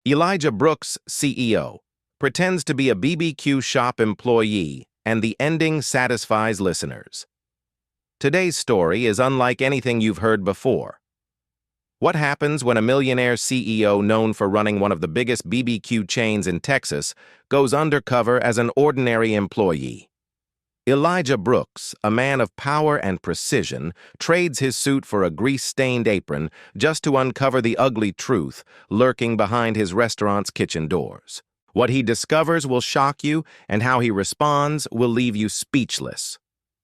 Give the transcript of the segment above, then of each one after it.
Elijah Brooks, CEO, pretends to be a BBQ shop employee, and the ending satisfies listeners. Today's story is unlike anything you've heard before. What happens when a millionaire CEO known for running one of the biggest BBQ chains in Texas goes undercover as an ordinary employee? Elijah Brooks, a man of power and precision, trades his suit for a grease-stained apron just to uncover the ugly truth lurking behind his restaurant's kitchen doors. What he discovers will shock you, and how he responds will leave you speechless.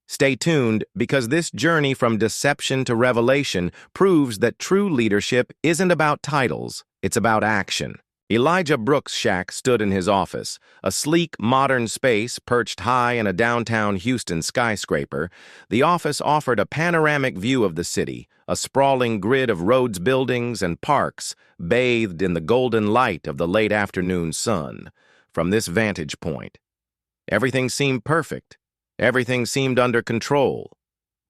Stay tuned, because this journey from deception to revelation proves that true leadership isn't about titles, it's about action. Elijah Brooks' shack stood in his office, a sleek, modern space perched high in a downtown Houston skyscraper. The office offered a panoramic view of the city, a sprawling grid of roads, buildings, and parks, bathed in the golden light of the late afternoon sun. From this vantage point, everything seemed perfect. Everything seemed under control.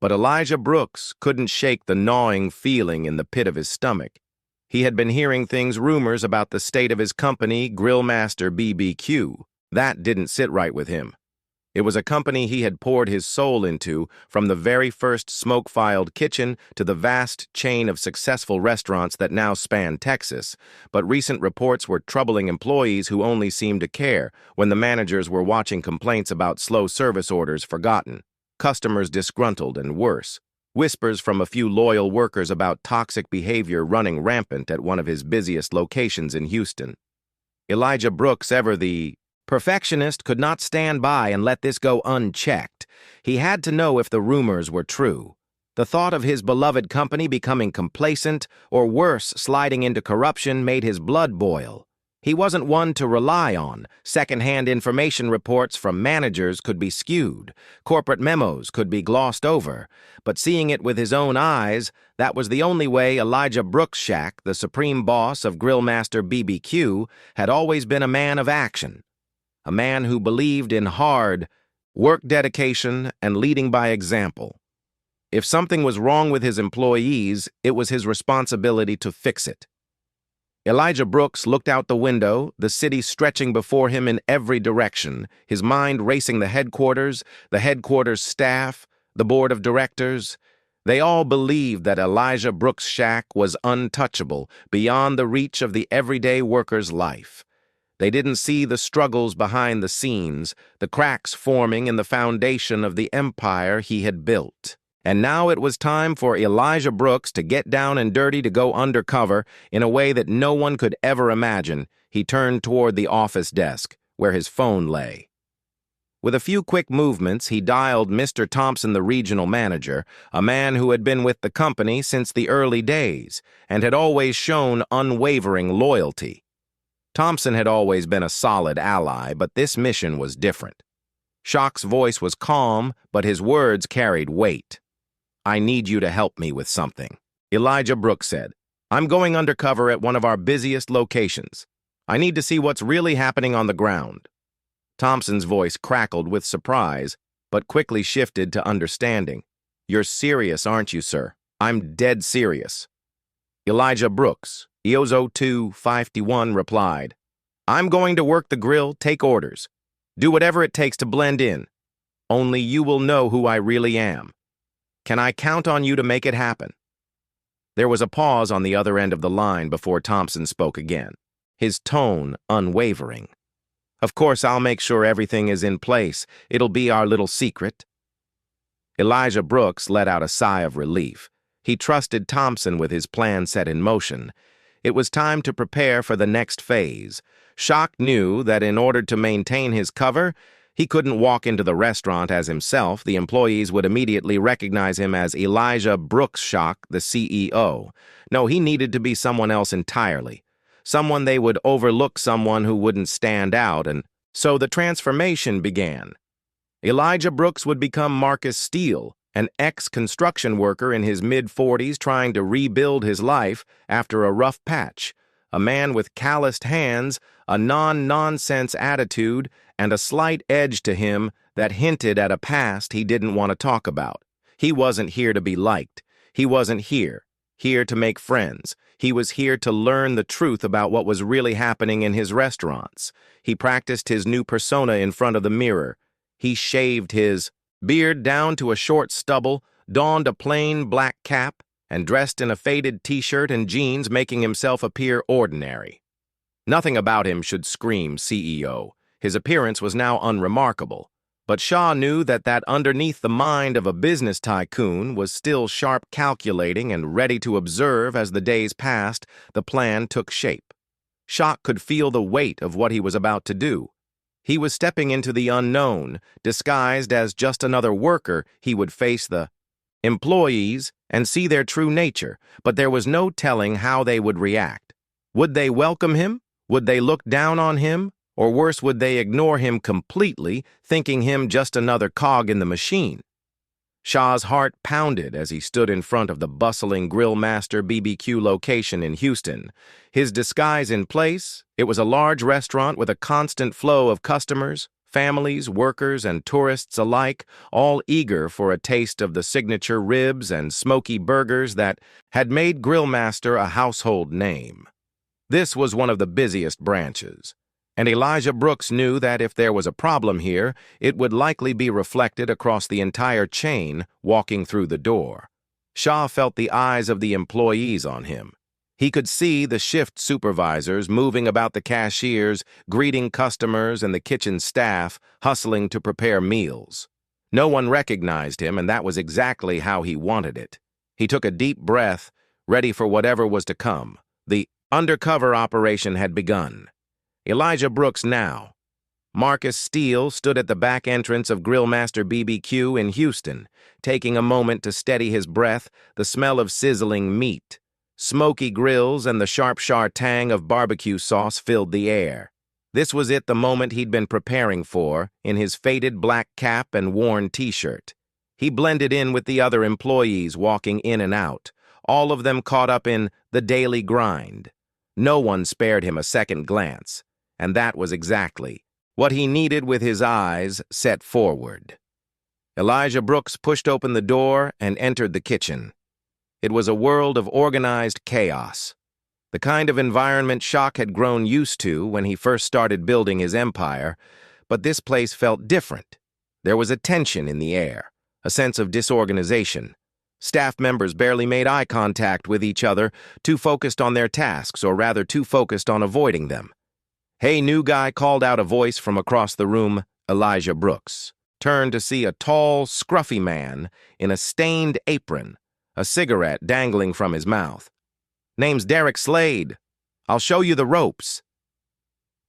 But Elijah Brooks couldn't shake the gnawing feeling in the pit of his stomach. He had been hearing rumors about the state of his company, Grillmaster BBQ. That didn't sit right with him. It was a company he had poured his soul into, from the very first smoke-filed kitchen to the vast chain of successful restaurants that now span Texas. But recent reports were troubling employees who only seemed to care when the managers were watching complaints about slow service orders forgotten, customers disgruntled, and worse, whispers from a few loyal workers about toxic behavior running rampant at one of his busiest locations in Houston. Elijah Brooks, ever the perfectionist, could not stand by and let this go unchecked. He had to know if the rumors were true. The thought of his beloved company becoming complacent, or worse, sliding into corruption, made his blood boil. He wasn't one to rely on. Second-hand information reports from managers could be skewed. Corporate memos could be glossed over. But seeing it with his own eyes, that was the only way. Elijah Brooks' shack, the supreme boss of Grillmaster BBQ, had always been a man of action. A man who believed in hard work, dedication, and leading by example. If something was wrong with his employees, it was his responsibility to fix it. Elijah Brooks looked out the window, the city stretching before him in every direction, his mind racing the headquarters staff, the board of directors. They all believed that Elijah Brooks' shack was untouchable, beyond the reach of the everyday worker's life. They didn't see the struggles behind the scenes, the cracks forming in the foundation of the empire he had built. And now it was time for Elijah Brooks to get down and dirty, to go undercover in a way that no one could ever imagine. He turned toward the office desk, where his phone lay. With a few quick movements, he dialed Mr. Thompson, the regional manager, a man who had been with the company since the early days and had always shown unwavering loyalty. Thompson had always been a solid ally, but this mission was different. Shock's voice was calm, but his words carried weight. "I need you to help me with something," Elijah Brooks said. "I'm going undercover at one of our busiest locations. I need to see what's really happening on the ground." Thompson's voice crackled with surprise, but quickly shifted to understanding. "You're serious, aren't you, sir?" "I'm dead serious." Elijah Brooks, EOZO 251, replied, "I'm going to work the grill, take orders. Do whatever it takes to blend in. Only you will know who I really am. Can I count on you to make it happen?" There was a pause on the other end of the line before Thompson spoke again, his tone unwavering. "Of course, I'll make sure everything is in place. It'll be our little secret." Elijah Brooks let out a sigh of relief. He trusted Thompson with his plan set in motion. It was time to prepare for the next phase. Shock knew that in order to maintain his cover, he couldn't walk into the restaurant as himself. The employees would immediately recognize him as Elijah Brooks, Shock, the CEO. No, he needed to be someone else entirely. Someone they would overlook, someone who wouldn't stand out, and so the transformation began. Elijah Brooks would become Marcus Steele, an ex-construction worker in his mid-40s trying to rebuild his life after a rough patch. A man with calloused hands, a non-nonsense attitude, and a slight edge to him that hinted at a past he didn't want to talk about. He wasn't here to be liked. He wasn't here to make friends. He was here to learn the truth about what was really happening in his restaurants. He practiced his new persona in front of the mirror. He shaved his beard down to a short stubble, donned a plain black cap, and dressed in a faded t-shirt and jeans, making himself appear ordinary. Nothing about him should scream CEO. His appearance was now unremarkable. But Shah knew that underneath the mind of a business tycoon was still sharp calculating and ready to observe as the days passed, the plan took shape. Shah could feel the weight of what he was about to do. He was stepping into the unknown. Disguised as just another worker, he would face the employees and see their true nature, but there was no telling how they would react. Would they welcome him? Would they look down on him? Or worse, would they ignore him completely, thinking him just another cog in the machine? Shah's heart pounded as he stood in front of the bustling Grill Master BBQ location in Houston. His disguise in place, it was a large restaurant with a constant flow of customers, families, workers, and tourists alike, all eager for a taste of the signature ribs and smoky burgers that had made Grill Master a household name. This was one of the busiest branches, and Elijah Brooks knew that if there was a problem here, it would likely be reflected across the entire chain walking through the door. Shah felt the eyes of the employees on him. He could see the shift supervisors moving about the cashiers, greeting customers and the kitchen staff, hustling to prepare meals. No one recognized him, and that was exactly how he wanted it. He took a deep breath, ready for whatever was to come. The undercover operation had begun. Elijah Brooks now. Marcus Steele stood at the back entrance of Grillmaster BBQ in Houston, taking a moment to steady his breath. The smell of sizzling meat, smoky grills, and the sharp tang of barbecue sauce filled the air. This was it, the moment he'd been preparing for, in his faded black cap and worn t-shirt. He blended in with the other employees walking in and out, all of them caught up in the daily grind. No one spared him a second glance. And that was exactly what he needed, with his eyes set forward. Elijah Brooks pushed open the door and entered the kitchen. It was a world of organized chaos, the kind of environment Shah had grown used to when he first started building his empire, but this place felt different. There was a tension in the air, a sense of disorganization. Staff members barely made eye contact with each other, too focused on their tasks, or rather too focused on avoiding them. "Hey, new guy," called out a voice from across the room. Elijah Brooks turned to see a tall, scruffy man in a stained apron, a cigarette dangling from his mouth. "Name's Derek Slade. I'll show you the ropes."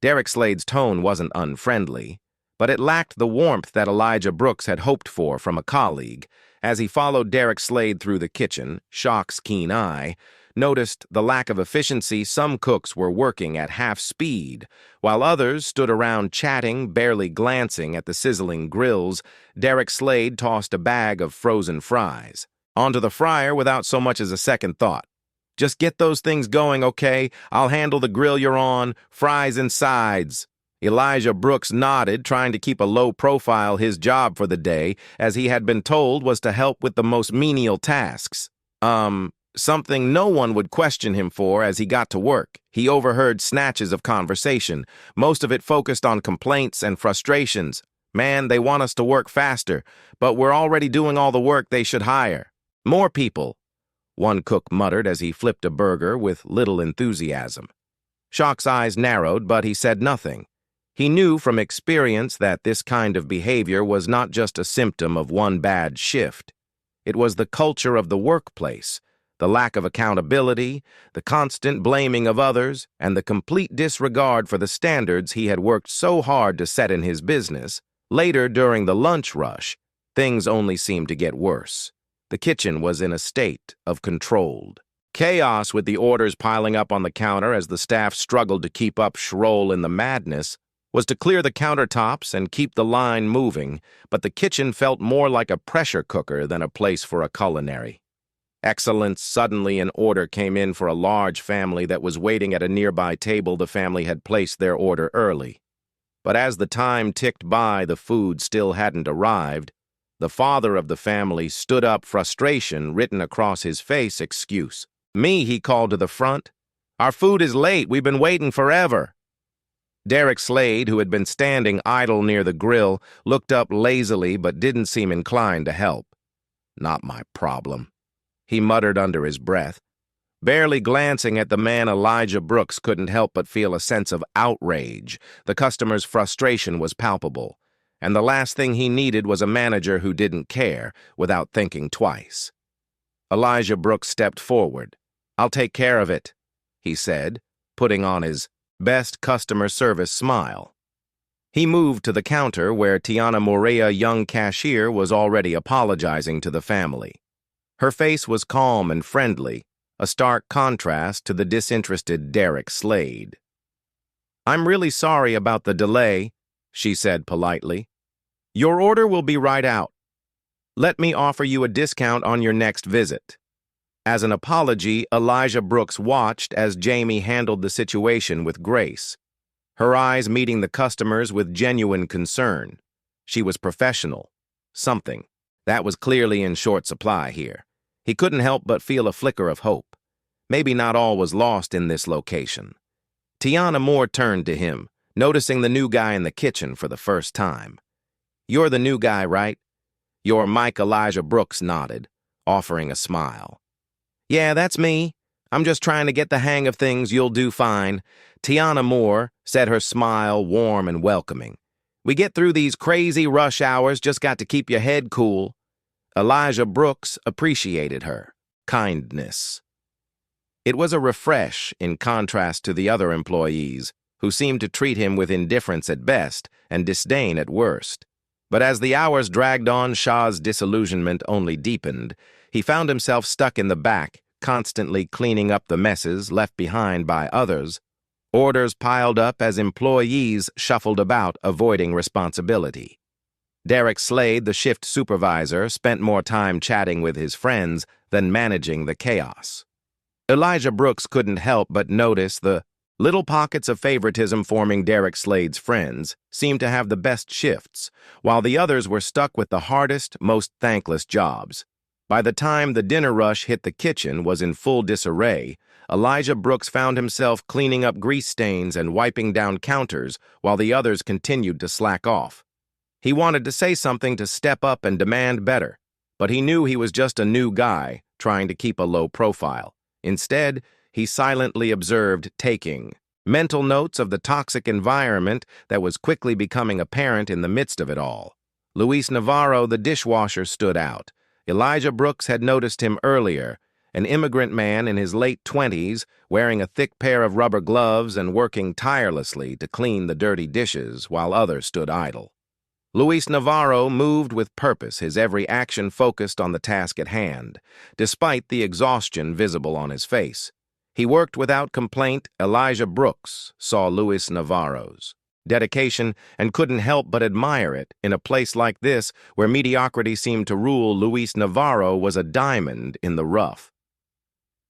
Derek Slade's tone wasn't unfriendly, but it lacked the warmth that Elijah Brooks had hoped for from a colleague. As he followed Derek Slade through the kitchen, Shah's keen eye noticed the lack of efficiency. Some cooks were working at half speed, while others stood around chatting, barely glancing at the sizzling grills. Derek Slade tossed a bag of frozen fries onto the fryer without so much as a second thought. "Just get those things going, okay? I'll handle the grill you're on, fries and sides." Elijah Brooks nodded, trying to keep a low profile. His job for the day, as he had been told, was to help with the most menial tasks. Something no one would question him for. As he got to work, he overheard snatches of conversation, most of it focused on complaints and frustrations. "Man, they want us to work faster, but we're already doing all the work. They should hire more people," one cook muttered as he flipped a burger with little enthusiasm. Shah's eyes narrowed, but he said nothing. He knew from experience that this kind of behavior was not just a symptom of one bad shift. It was the culture of the workplace. The lack of accountability, the constant blaming of others, and the complete disregard for the standards he had worked so hard to set in his business. Later, during the lunch rush, things only seemed to get worse. The kitchen was in a state of controlled chaos, with the orders piling up on the counter as the staff struggled to keep up. Schroll in the madness was to clear the countertops and keep the line moving, but the kitchen felt more like a pressure cooker than a place for a culinary excellence. Suddenly, an order came in for a large family that was waiting at a nearby table. The family had placed their order early, but as the time ticked by, the food still hadn't arrived. The father of the family stood up, frustration written across his face. "Excuse Me, he called to the front. Our food is late. We've been waiting forever. Derek Slade, who had been standing idle near the grill, looked up lazily but didn't seem inclined to help. Not my problem, he muttered under his breath. Barely glancing at the man, Elijah Brooks couldn't help but feel a sense of outrage. The customer's frustration was palpable, and the last thing he needed was a manager who didn't care, without thinking twice. Elijah Brooks stepped forward. "I'll take care of it," he said, putting on his best customer service smile. He moved to the counter where Tiana Morea, young cashier, was already apologizing to the family. Her face was calm and friendly, a stark contrast to the disinterested Derek Slade. "I'm really sorry about the delay," she said politely. "Your order will be right out. Let me offer you a discount on your next visit." As an apology, Elijah Brooks watched as Jamie handled the situation with grace, her eyes meeting the customers with genuine concern. She was professional. Something that was clearly in short supply here. He couldn't help but feel a flicker of hope. Maybe not all was lost in this location. Tiana Moore turned to him, noticing the new guy in the kitchen for the first time. "You're the new guy, right?" Your Mike Elijah Brooks nodded, offering a smile. "Yeah, that's me. I'm just trying to get the hang of things. You'll do fine." Tiana Moore said, her smile warm and welcoming. "We get through these crazy rush hours, just got to keep your head cool." Elijah Brooks appreciated her kindness. It was a refresh in contrast to the other employees, who seemed to treat him with indifference at best and disdain at worst. But as the hours dragged on, Shah's disillusionment only deepened. He found himself stuck in the back, constantly cleaning up the messes left behind by others. Orders piled up as employees shuffled about, avoiding responsibility. Derek Slade, the shift supervisor, spent more time chatting with his friends than managing the chaos. Elijah Brooks couldn't help but notice the little pockets of favoritism forming Derek Slade's friends seemed to have the best shifts, while the others were stuck with the hardest, most thankless jobs. By the time the dinner rush hit, the kitchen was in full disarray. Elijah Brooks found himself cleaning up grease stains and wiping down counters while the others continued to slack off. He wanted to say something to step up and demand better, but he knew he was just a new guy trying to keep a low profile. Instead, he silently observed, taking mental notes of the toxic environment that was quickly becoming apparent in the midst of it all. Luis Navarro, the dishwasher, stood out. Elijah Brooks had noticed him earlier, an immigrant man in his late 20s, wearing a thick pair of rubber gloves and working tirelessly to clean the dirty dishes while others stood idle. Luis Navarro moved with purpose, his every action focused on the task at hand, despite the exhaustion visible on his face. He worked without complaint. Elijah Brooks saw Luis Navarro's dedication and couldn't help but admire it. In a place like this, where mediocrity seemed to rule, Luis Navarro was a diamond in the rough.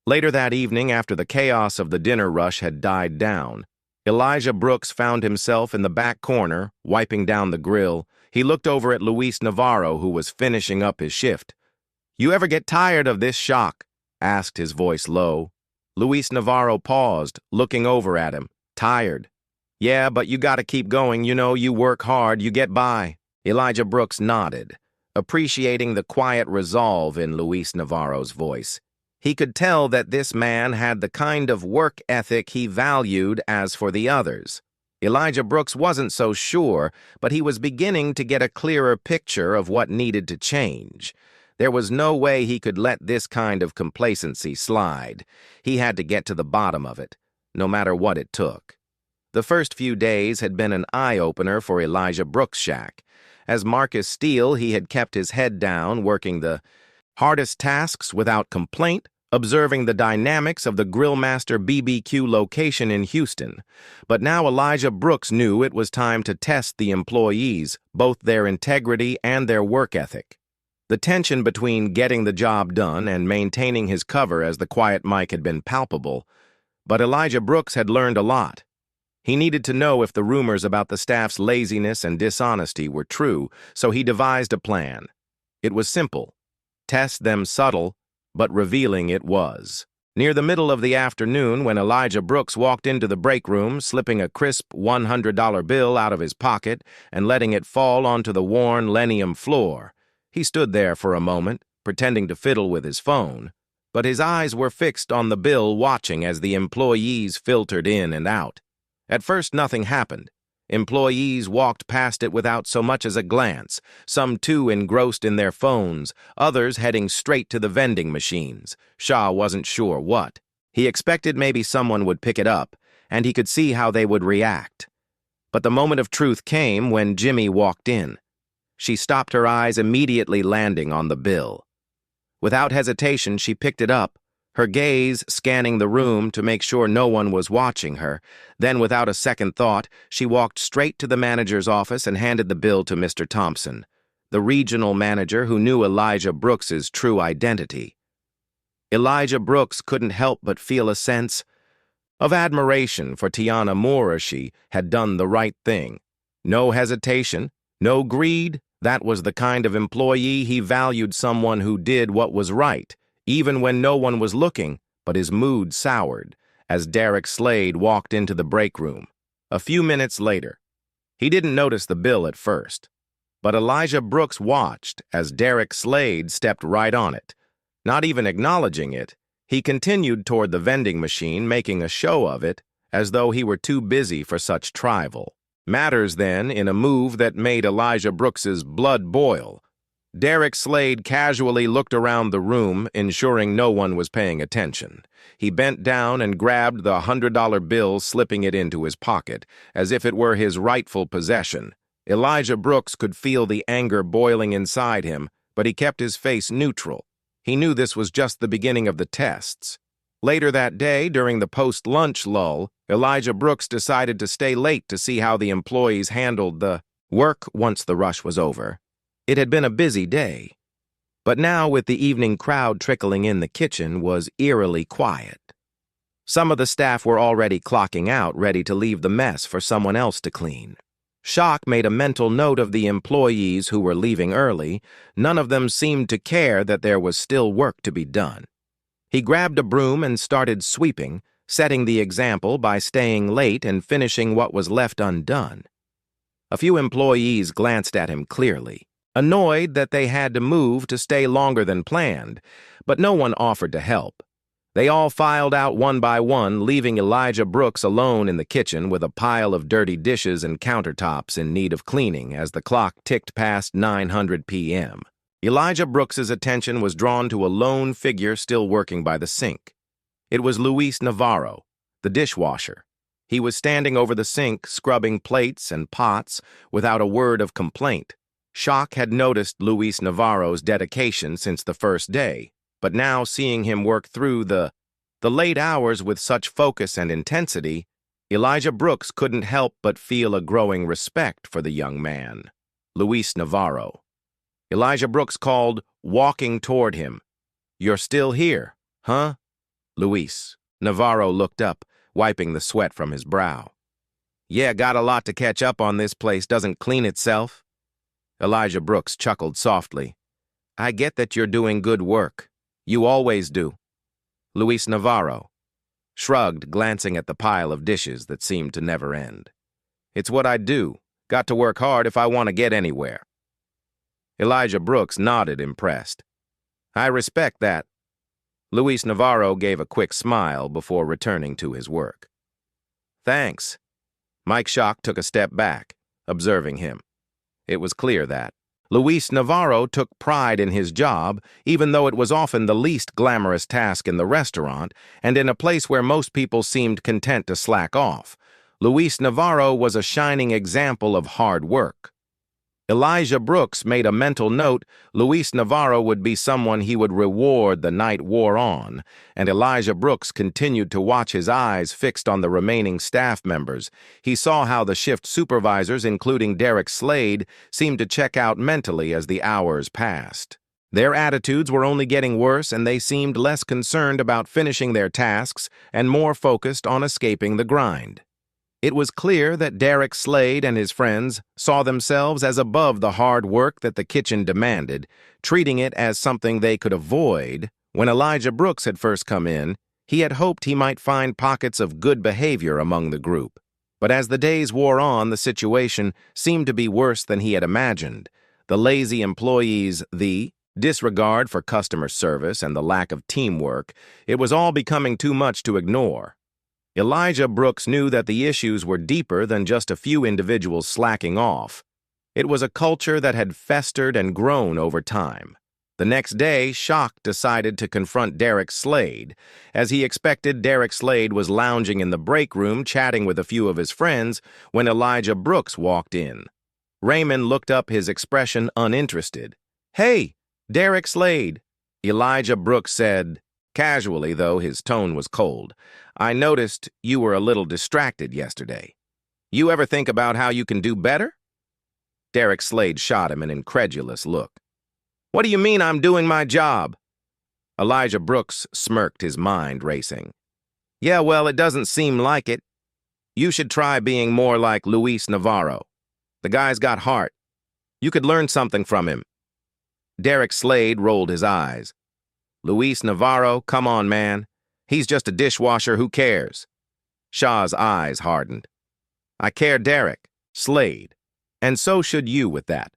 Later that evening, after the chaos of the dinner rush had died down, Elijah Brooks found himself in the back corner, wiping down the grill. He looked over at Luis Navarro, who was finishing up his shift. "You ever get tired of this shock?" asked his voice low. Luis Navarro paused, looking over at him. "Tired? Yeah, but you gotta keep going. You know, you work hard, you get by." Elijah Brooks nodded, appreciating the quiet resolve in Luis Navarro's voice. He could tell that this man had the kind of work ethic he valued. As for the others, Elijah Brooks wasn't so sure, but he was beginning to get a clearer picture of what needed to change. There was no way he could let this kind of complacency slide. He had to get to the bottom of it, no matter what it took. The first few days had been an eye-opener for Elijah Brooks' shack. As Marcus Steele, he had kept his head down, working the hardest tasks without complaint, observing the dynamics of the Grillmaster BBQ location in Houston. But now Elijah Brooks knew it was time to test the employees, both their integrity and their work ethic. The tension between getting the job done and maintaining his cover as the quiet Mike had been palpable, but Elijah Brooks had learned a lot. He needed to know if the rumors about the staff's laziness and dishonesty were true, so he devised a plan. It was simple. Test them subtle, but revealing it was. Near the middle of the afternoon, when Elijah Brooks walked into the break room, slipping a crisp $100 bill out of his pocket and letting it fall onto the worn linoleum floor, he stood there for a moment, pretending to fiddle with his phone, but his eyes were fixed on the bill, watching as the employees filtered in and out. At first, nothing happened. Employees walked past it without so much as a glance, some too engrossed in their phones, others heading straight to the vending machines. Shah wasn't sure what. He expected maybe someone would pick it up, and he could see how they would react. But the moment of truth came when Jimmy walked in. She stopped, her eyes immediately landing on the bill. Without hesitation, she picked it up, her gaze scanning the room to make sure no one was watching her. Then, without a second thought, she walked straight to the manager's office and handed the bill to Mr. Thompson, the regional manager who knew Elijah Brooks's true identity. Elijah Brooks couldn't help but feel a sense of admiration for Tiana Moore. She had done the right thing. No hesitation, no greed. That was the kind of employee he valued, someone who did what was right, even when no one was looking. But his mood soured as Derek Slade walked into the break room. A few minutes later, he didn't notice the bill at first, but Elijah Brooks watched as Derek Slade stepped right on it. Not even acknowledging it, he continued toward the vending machine, making a show of it, as though he were too busy for such trivial matters. Then, in a move that made Elijah Brooks's blood boil, Derek Slade casually looked around the room, ensuring no one was paying attention. He bent down and grabbed the $100 bill, slipping it into his pocket, as if it were his rightful possession. Elijah Brooks could feel the anger boiling inside him, but he kept his face neutral. He knew this was just the beginning of the tests. Later that day, during the post-lunch lull, Elijah Brooks decided to stay late to see how the employees handled the work once the rush was over. It had been a busy day, but now, with the evening crowd trickling in, the kitchen was eerily quiet. Some of the staff were already clocking out, ready to leave the mess for someone else to clean. Shock made a mental note of the employees who were leaving early. None of them seemed to care that there was still work to be done. He grabbed a broom and started sweeping, setting the example by staying late and finishing what was left undone. A few employees glanced at him clearly, annoyed that they had to move to stay longer than planned, but no one offered to help. They all filed out one by one, leaving Elijah Brooks alone in the kitchen with a pile of dirty dishes and countertops in need of cleaning as the clock ticked past 9:00 p.m. Elijah Brooks's attention was drawn to a lone figure still working by the sink. It was Luis Navarro, the dishwasher. He was standing over the sink, scrubbing plates and pots without a word of complaint. Shock had noticed Luis Navarro's dedication since the first day, but now seeing him work through the late hours with such focus and intensity, Elijah Brooks couldn't help but feel a growing respect for the young man. Luis Navarro. Elijah Brooks called, walking toward him. "You're still here, huh?" Luis Navarro looked up, wiping the sweat from his brow. "Yeah, got a lot to catch up on. This place doesn't clean itself." Elijah Brooks chuckled softly. "I get that you're doing good work. You always do." Luis Navarro shrugged, glancing at the pile of dishes that seemed to never end. "It's what I do. Got to work hard if I want to get anywhere." Elijah Brooks nodded, impressed. "I respect that." Luis Navarro gave a quick smile before returning to his work. "Thanks." Mike Shock took a step back, observing him. It was clear that Luis Navarro took pride in his job, even though it was often the least glamorous task in the restaurant and in a place where most people seemed content to slack off. Luis Navarro was a shining example of hard work. Elijah Brooks made a mental note Luis Navarro would be someone he would reward the night wore on, and Elijah Brooks continued to watch, his eyes fixed on the remaining staff members. He saw how the shift supervisors, including Derek Slade, seemed to check out mentally as the hours passed. Their attitudes were only getting worse, and they seemed less concerned about finishing their tasks and more focused on escaping the grind. It was clear that Derek Slade and his friends saw themselves as above the hard work that the kitchen demanded, treating it as something they could avoid. When Elijah Brooks had first come in, He had hoped he might find pockets of good behavior among the group. But as the days wore on, the situation seemed to be worse than he had imagined. The lazy employees, the disregard for customer service, and the lack of teamwork, it was all becoming too much to ignore. Elijah Brooks knew that the issues were deeper than just a few individuals slacking off. It was a culture that had festered and grown over time. The next day, Shock decided to confront Derek Slade. As he expected, Derek Slade was lounging in the break room chatting with a few of his friends when Elijah Brooks walked in. Raymond looked up, his expression uninterested. "Hey, Derek Slade," Elijah Brooks said, casually, though his tone was cold. "I noticed you were a little distracted yesterday. You ever think about how you can do better?" Derek Slade shot him an incredulous look. "What do you mean I'm doing my job?" Elijah Brooks smirked, his mind racing. "Yeah, well, it doesn't seem like it. You should try being more like Luis Navarro. The guy's got heart. You could learn something from him." Derek Slade rolled his eyes. "Luis Navarro, come on, man. He's just a dishwasher, who cares?" Shaw's eyes hardened. "I care, Derek Slade, and so should you with that."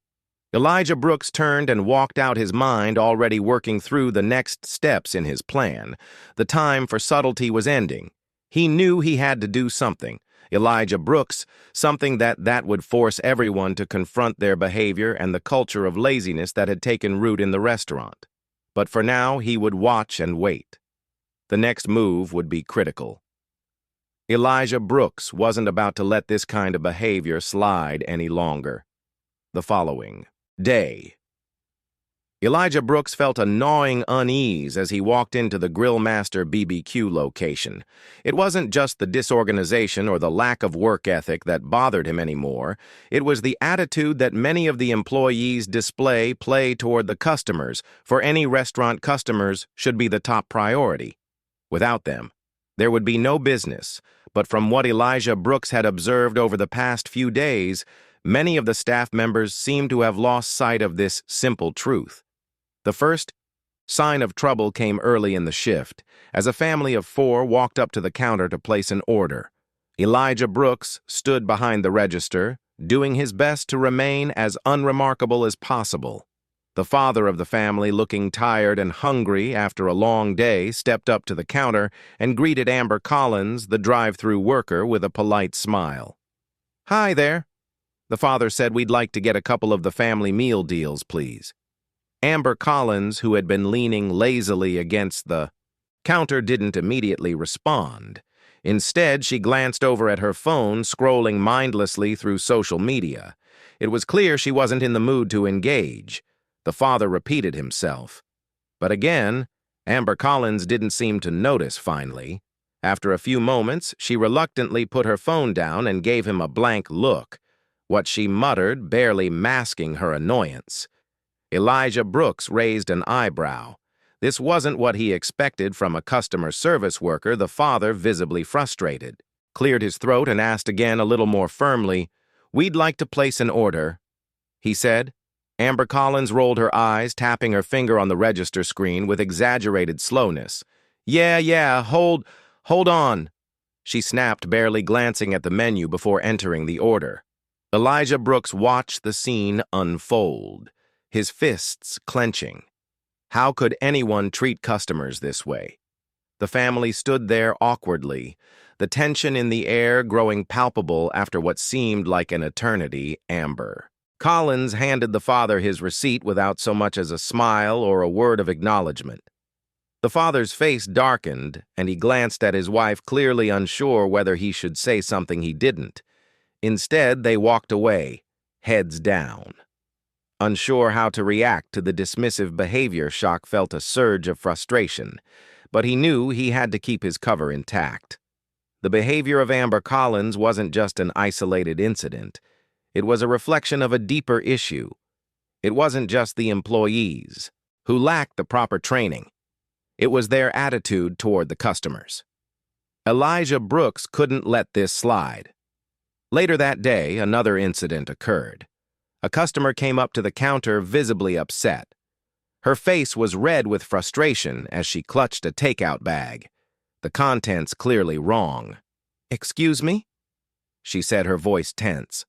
Elijah Brooks turned and walked out, his mind already working through the next steps in his plan. The time for subtlety was ending. He knew he had to do something. Elijah Brooks, something that would force everyone to confront their behavior and the culture of laziness that had taken root in the restaurant. But for now, he would watch and wait. The next move would be critical. Elijah Brooks wasn't about to let this kind of behavior slide any longer. The following day, Elijah Brooks felt a gnawing unease as he walked into the Grill Master BBQ location. It wasn't just the disorganization or the lack of work ethic that bothered him anymore. It was the attitude that many of the employees play toward the customers, for any restaurant customers should be the top priority. Without them, there would be no business. But from what Elijah Brooks had observed over the past few days, many of the staff members seemed to have lost sight of this simple truth. The first sign of trouble came early in the shift, as a family of 4 walked up to the counter to place an order. Elijah Brooks stood behind the register, doing his best to remain as unremarkable as possible. The father of the family, looking tired and hungry after a long day, stepped up to the counter and greeted Amber Collins, the drive-through worker, with a polite smile. "Hi there," the father said. "We'd like to get a couple of the family meal deals, please." Amber Collins, who had been leaning lazily against the counter, didn't immediately respond. Instead, she glanced over at her phone, scrolling mindlessly through social media. It was clear she wasn't in the mood to engage. The father repeated himself. But again, Amber Collins didn't seem to notice finally. After a few moments, she reluctantly put her phone down and gave him a blank look, what she muttered, barely masking her annoyance. Elijah Brooks raised an eyebrow. This wasn't what he expected from a customer service worker. The father, visibly frustrated, cleared his throat and asked again, a little more firmly, "We'd like to place an order," he said. Amber Collins rolled her eyes, tapping her finger on the register screen with exaggerated slowness. Yeah, hold on," she snapped, barely glancing at the menu before entering the order. Elijah Brooks watched the scene unfold, his fists clenching. How could anyone treat customers this way? The family stood there awkwardly, the tension in the air growing palpable after what seemed like an eternity. Amber Collins handed the father his receipt without so much as a smile or a word of acknowledgement. The father's face darkened, and he glanced at his wife, clearly unsure whether he should say something he didn't. Instead, they walked away, heads down. Unsure how to react to the dismissive behavior, Shock felt a surge of frustration, but he knew he had to keep his cover intact. The behavior of Amber Collins wasn't just an isolated incident. It was a reflection of a deeper issue. It wasn't just the employees, who lacked the proper training. It was their attitude toward the customers. Elijah Brooks couldn't let this slide. Later that day, another incident occurred. A customer came up to the counter, visibly upset. Her face was red with frustration as she clutched a takeout bag. the contents clearly wrong. "Excuse me?" she said, her voice tense.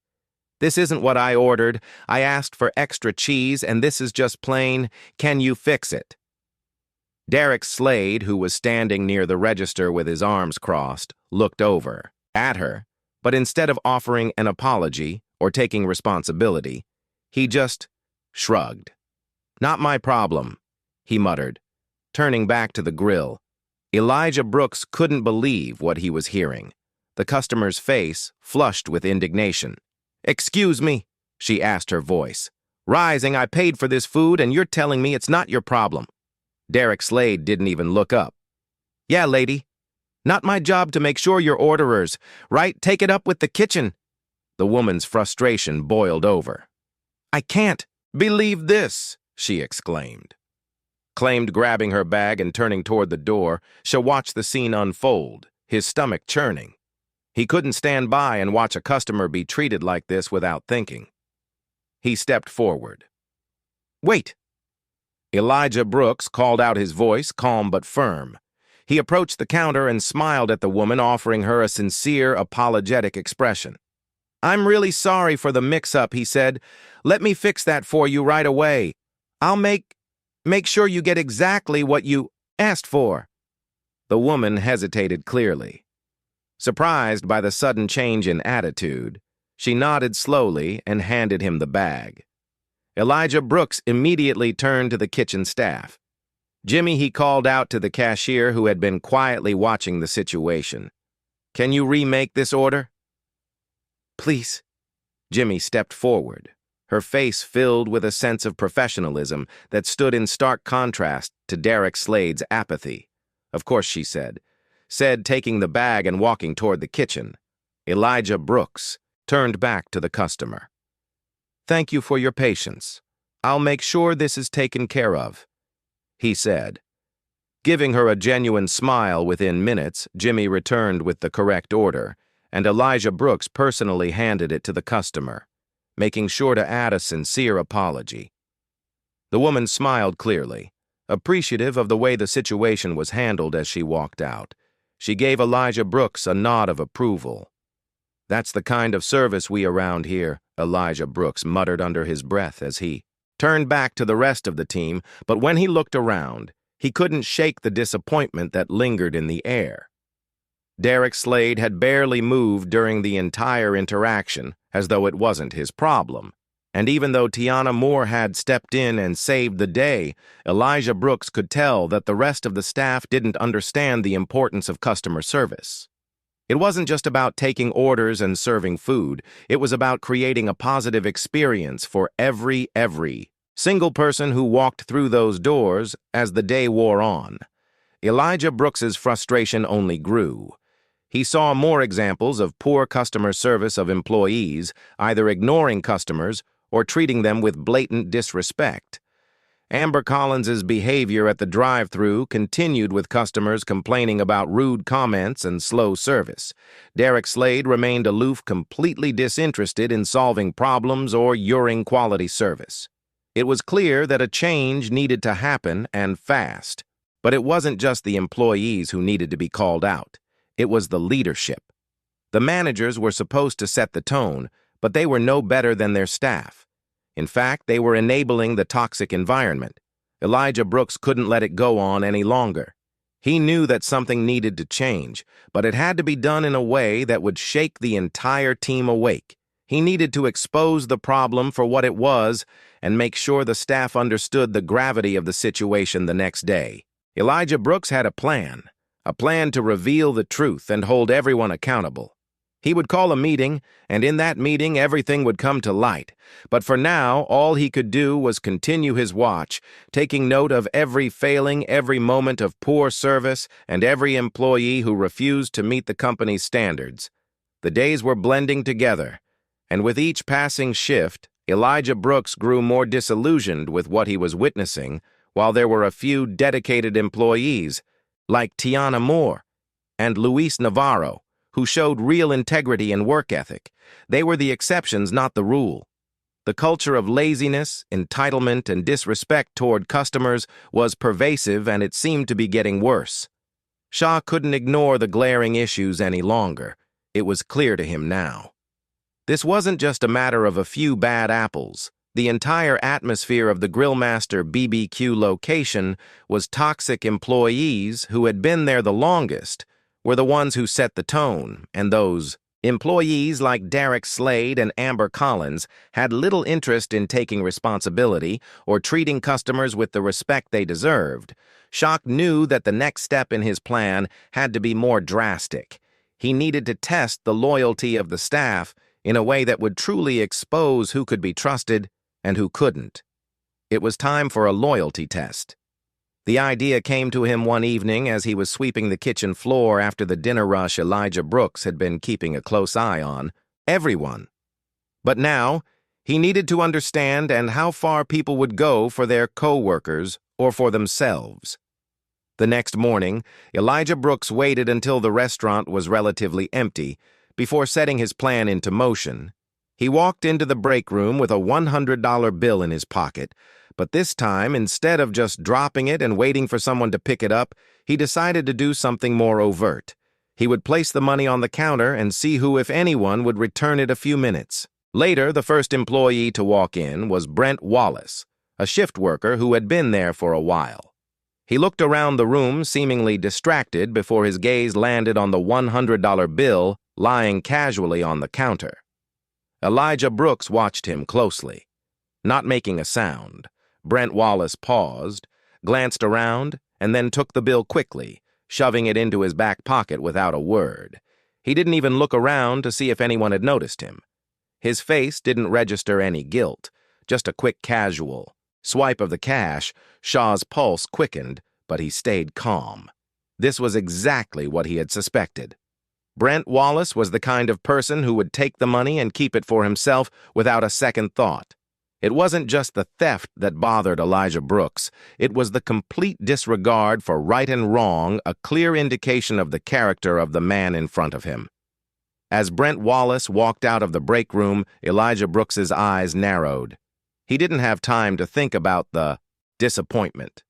"This isn't what I ordered. I asked for extra cheese, and this is just plain. Can you fix it?" Derek Slade, who was standing near the register with his arms crossed, looked over at her, but instead of offering an apology or taking responsibility, he just shrugged. "Not my problem," he muttered, turning back to the grill. Elijah Brooks couldn't believe what he was hearing. The customer's face flushed with indignation. "Excuse me," she asked, her voice rising. "I paid for this food, and you're telling me it's not your problem." Derek Slade didn't even look up. "Yeah, lady. Not my job to make sure you're orderers, right? Take it up with the kitchen." The woman's frustration boiled over. "I can't believe this," she exclaimed. Grabbing her bag and turning toward the door, she watched the scene unfold, his stomach churning. He couldn't stand by and watch a customer be treated like this without thinking. He stepped forward. "Wait!" Elijah Brooks called out, his voice calm but firm. He approached the counter and smiled at the woman, offering her a sincere, apologetic expression. "I'm really sorry for the mix-up," he said. "Let me fix that for you right away. I'll make sure you get exactly what you asked for." The woman hesitated clearly. Surprised by the sudden change in attitude, she nodded slowly and handed him the bag. Elijah Brooks immediately turned to the kitchen staff. "Jimmy," he called out to the cashier who had been quietly watching the situation. "Can you remake this order?" "Please." Jimmy stepped forward, her face filled with a sense of professionalism that stood in stark contrast to Derek Slade's apathy. "Of course," she said, taking the bag and walking toward the kitchen. Elijah Brooks turned back to the customer. "Thank you for your patience. I'll make sure this is taken care of," he said. Giving her a genuine smile within minutes, Jimmy returned with the correct order, and Elijah Brooks personally handed it to the customer, making sure to add a sincere apology. The woman smiled clearly, appreciative of the way the situation was handled as she walked out. She gave Elijah Brooks a nod of approval. "That's the kind of service we around here," Elijah Brooks muttered under his breath as he turned back to the rest of the team, but when he looked around, he couldn't shake the disappointment that lingered in the air. Derek Slade had barely moved during the entire interaction, as though it wasn't his problem. And even though Tiana Moore had stepped in and saved the day, Elijah Brooks could tell that the rest of the staff didn't understand the importance of customer service. It wasn't just about taking orders and serving food. It was about creating a positive experience for every single person who walked through those doors as the day wore on. Elijah Brooks's frustration only grew. He saw more examples of poor customer service of employees, either ignoring customers or treating them with blatant disrespect. Amber Collins's behavior at the drive-thru continued, with customers complaining about rude comments and slow service. Derek Slade remained aloof, completely disinterested in solving problems or ensuring quality service. It was clear that a change needed to happen, and fast. But it wasn't just the employees who needed to be called out. It was the leadership. The managers were supposed to set the tone, but they were no better than their staff. In fact, they were enabling the toxic environment. Elijah Brooks couldn't let it go on any longer. He knew that something needed to change, but it had to be done in a way that would shake the entire team awake. He needed to expose the problem for what it was and make sure the staff understood the gravity of the situation the next day. Elijah Brooks had a plan to reveal the truth and hold everyone accountable. He would call a meeting, and in that meeting everything would come to light. But for now, all he could do was continue his watch, taking note of every failing, every moment of poor service, and every employee who refused to meet the company's standards. The days were blending together, and with each passing shift, Elijah Brooks grew more disillusioned with what he was witnessing, while there were a few dedicated employees, like Tiana Moore and Luis Navarro, who showed real integrity and work ethic. They were the exceptions, not the rule. The culture of laziness, entitlement, and disrespect toward customers was pervasive, and it seemed to be getting worse. Shaw couldn't ignore the glaring issues any longer. It was clear to him now. This wasn't just a matter of a few bad apples. The entire atmosphere of the Grillmaster BBQ location was toxic. Employees who had been there the longest were the ones who set the tone, and those employees like Derek Slade and Amber Collins had little interest in taking responsibility or treating customers with the respect they deserved. Shock knew that the next step in his plan had to be more drastic. He needed to test the loyalty of the staff in a way that would truly expose who could be trusted and who couldn't. It was time for a loyalty test. The idea came to him one evening as he was sweeping the kitchen floor after the dinner rush Elijah Brooks had been keeping a close eye on. Everyone. But now, he needed to understand and how far people would go for their co-workers or for themselves. The next morning, Elijah Brooks waited until the restaurant was relatively empty before setting his plan into motion. He walked into the break room with a $100 bill in his pocket, but this time, instead of just dropping it and waiting for someone to pick it up, he decided to do something more overt. He would place the money on the counter and see who, if anyone, would return it a few minutes. Later, the first employee to walk in was Brent Wallace, a shift worker who had been there for a while. He looked around the room, seemingly distracted, before his gaze landed on the $100 bill lying casually on the counter. Elijah Brooks watched him closely. Not making a sound, Brent Wallace paused, glanced around, and then took the bill quickly, shoving it into his back pocket without a word. He didn't even look around to see if anyone had noticed him. His face didn't register any guilt, just a quick casual swipe of the cash. Shaw's pulse quickened, but he stayed calm. This was exactly what he had suspected. Brent Wallace was the kind of person who would take the money and keep it for himself without a second thought. It wasn't just the theft that bothered Elijah Brooks. It was the complete disregard for right and wrong, a clear indication of the character of the man in front of him. As Brent Wallace walked out of the break room, Elijah Brooks's eyes narrowed. He didn't have time to think about the disappointment.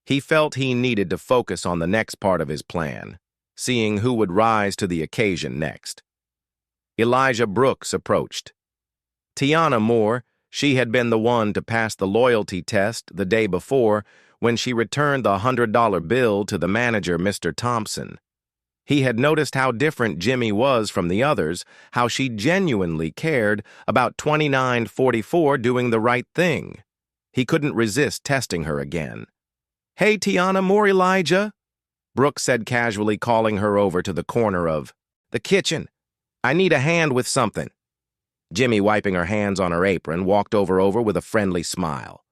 He felt he needed to focus on the next part of his plan, seeing who would rise to the occasion next. Elijah Brooks approached. Tiana Moore, she had been the one to pass the loyalty test the day before when she returned the $100 bill to the manager, Mr. Thompson. He had noticed how different Jimmy was from the others, how she genuinely cared about 2944 doing the right thing. He couldn't resist testing her again. "Hey, Tiana Moore, Elijah," Brooks said casually, calling her over to the corner of the kitchen. "I need a hand with something." Jimmy, wiping her hands on her apron, walked over with a friendly smile.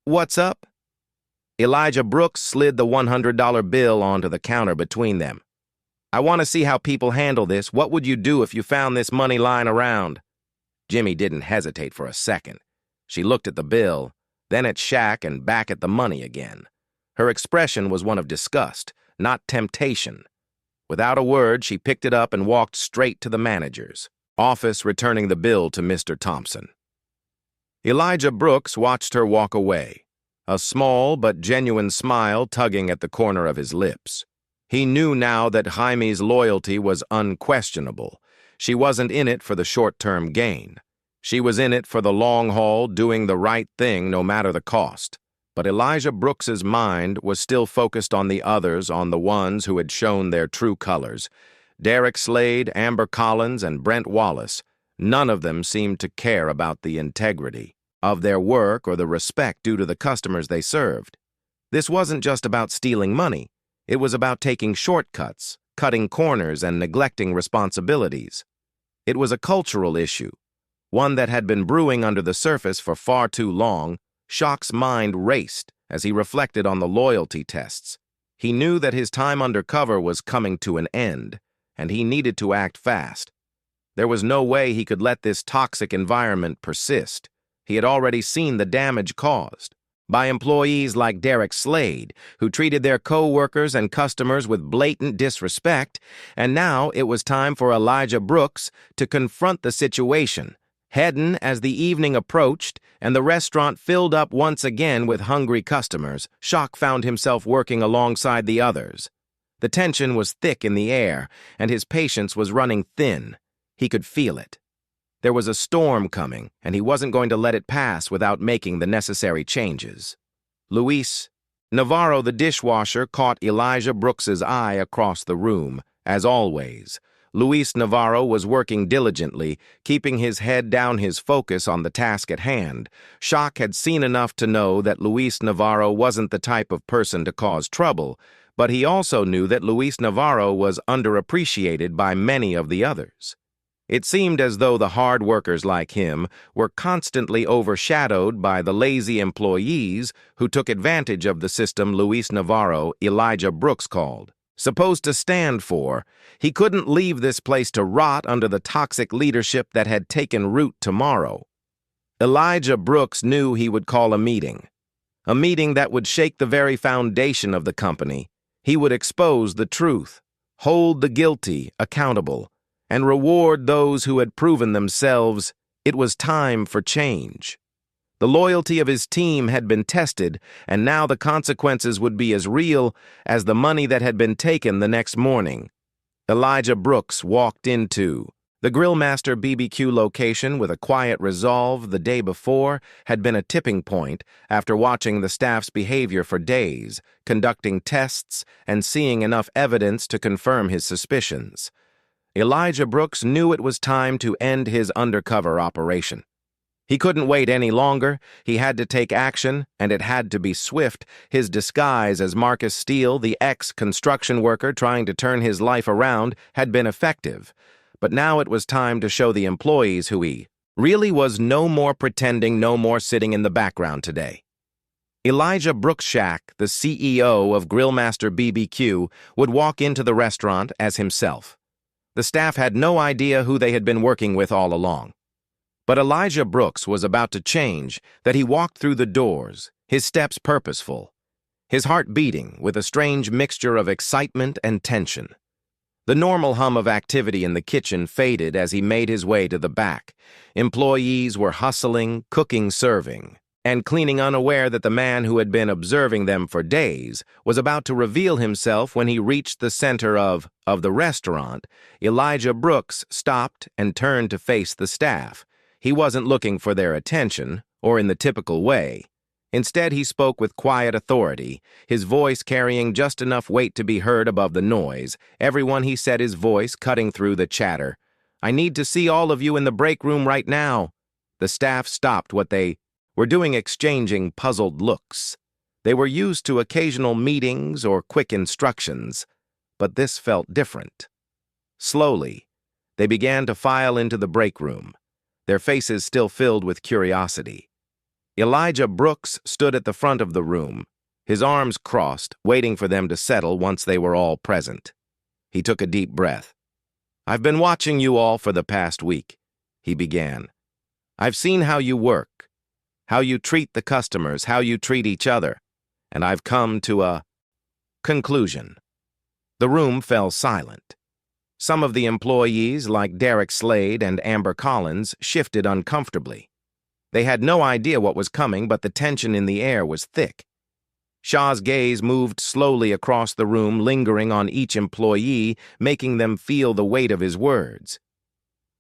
"What's up?" Elijah Brooks slid the $100 bill onto the counter between them. "I want to see how people handle this. What would you do if you found this money lying around?" Jimmy didn't hesitate for a second. She looked at the bill, then at Shaq and back at the money again. Her expression was one of disgust, not temptation. Without a word, she picked it up and walked straight to the manager's office, returning the bill to Mr. Thompson. Elijah Brooks watched her walk away, a small but genuine smile tugging at the corner of his lips. He knew now that Jaime's loyalty was unquestionable. She wasn't in it for the short-term gain. She was in it for the long haul, doing the right thing no matter the cost. But Elijah Brooks's mind was still focused on the others, on the ones who had shown their true colors. Derek Slade, Amber Collins, and Brent Wallace. None of them seemed to care about the integrity of their work or the respect due to the customers they served. This wasn't just about stealing money. It was about taking shortcuts, cutting corners, and neglecting responsibilities. It was a cultural issue, one that had been brewing under the surface for far too long. Shock's mind raced as he reflected on the loyalty tests. He knew that his time undercover was coming to an end, and he needed to act fast. There was no way he could let this toxic environment persist. He had already seen the damage caused by employees like Derek Slade, who treated their co-workers and customers with blatant disrespect, and now it was time for Elijah Brooks to confront the situation. Heading as the evening approached and the restaurant filled up once again with hungry customers, Shock found himself working alongside the others. The tension was thick in the air, and his patience was running thin. He could feel it. There was a storm coming, and he wasn't going to let it pass without making the necessary changes. Luis Navarro, the dishwasher, caught Elijah Brooks's eye across the room. As always, Luis Navarro was working diligently, keeping his head down, his focus on the task at hand. Shock had seen enough to know that Luis Navarro wasn't the type of person to cause trouble, but he also knew that Luis Navarro was underappreciated by many of the others. It seemed as though the hard workers like him were constantly overshadowed by the lazy employees who took advantage of the system Luis Navarro, Elijah Brooks, called supposed to stand for. He couldn't leave this place to rot under the toxic leadership that had taken root tomorrow. Elijah Brooks knew he would call a meeting that would shake the very foundation of the company. He would expose the truth, hold the guilty accountable, and reward those who had proven themselves. It was time for change. The loyalty of his team had been tested, and now the consequences would be as real as the money that had been taken the next morning. Elijah Brooks walked into the Grillmaster BBQ location with a quiet resolve. The day before had been a tipping point after watching the staff's behavior for days, conducting tests, and seeing enough evidence to confirm his suspicions. Elijah Brooks knew it was time to end his undercover operation. He couldn't wait any longer. He had to take action, and it had to be swift. His disguise as Marcus Steele, the ex-construction worker trying to turn his life around, had been effective. But now it was time to show the employees who he really was. No more pretending, no more sitting in the background today. Elijah Brookshack, the CEO of Grillmaster BBQ, would walk into the restaurant as himself. The staff had no idea who they had been working with all along. But Elijah Brooks was about to change. That he walked through the doors, his steps purposeful, his heart beating with a strange mixture of excitement and tension. The normal hum of activity in the kitchen faded as he made his way to the back. Employees were hustling, cooking, serving, and cleaning, unaware that the man who had been observing them for days was about to reveal himself. When he reached the center of the restaurant, Elijah Brooks stopped and turned to face the staff. He wasn't looking for their attention, or in the typical way. Instead, he spoke with quiet authority, his voice carrying just enough weight to be heard above the noise. Everyone, he said, his voice cutting through the chatter. "I need to see all of you in the break room right now." The staff stopped what they were doing, exchanging puzzled looks. They were used to occasional meetings or quick instructions, but this felt different. Slowly, they began to file into the break room, their faces still filled with curiosity. Elijah Brooks stood at the front of the room, his arms crossed, waiting for them to settle once they were all present. He took a deep breath. "I've been watching you all for the past week," he began. "I've seen how you work, how you treat the customers, how you treat each other, and I've come to a conclusion." The room fell silent. Some of the employees, like Derek Slade and Amber Collins, shifted uncomfortably. They had no idea what was coming, but the tension in the air was thick. Shaw's gaze moved slowly across the room, lingering on each employee, making them feel the weight of his words.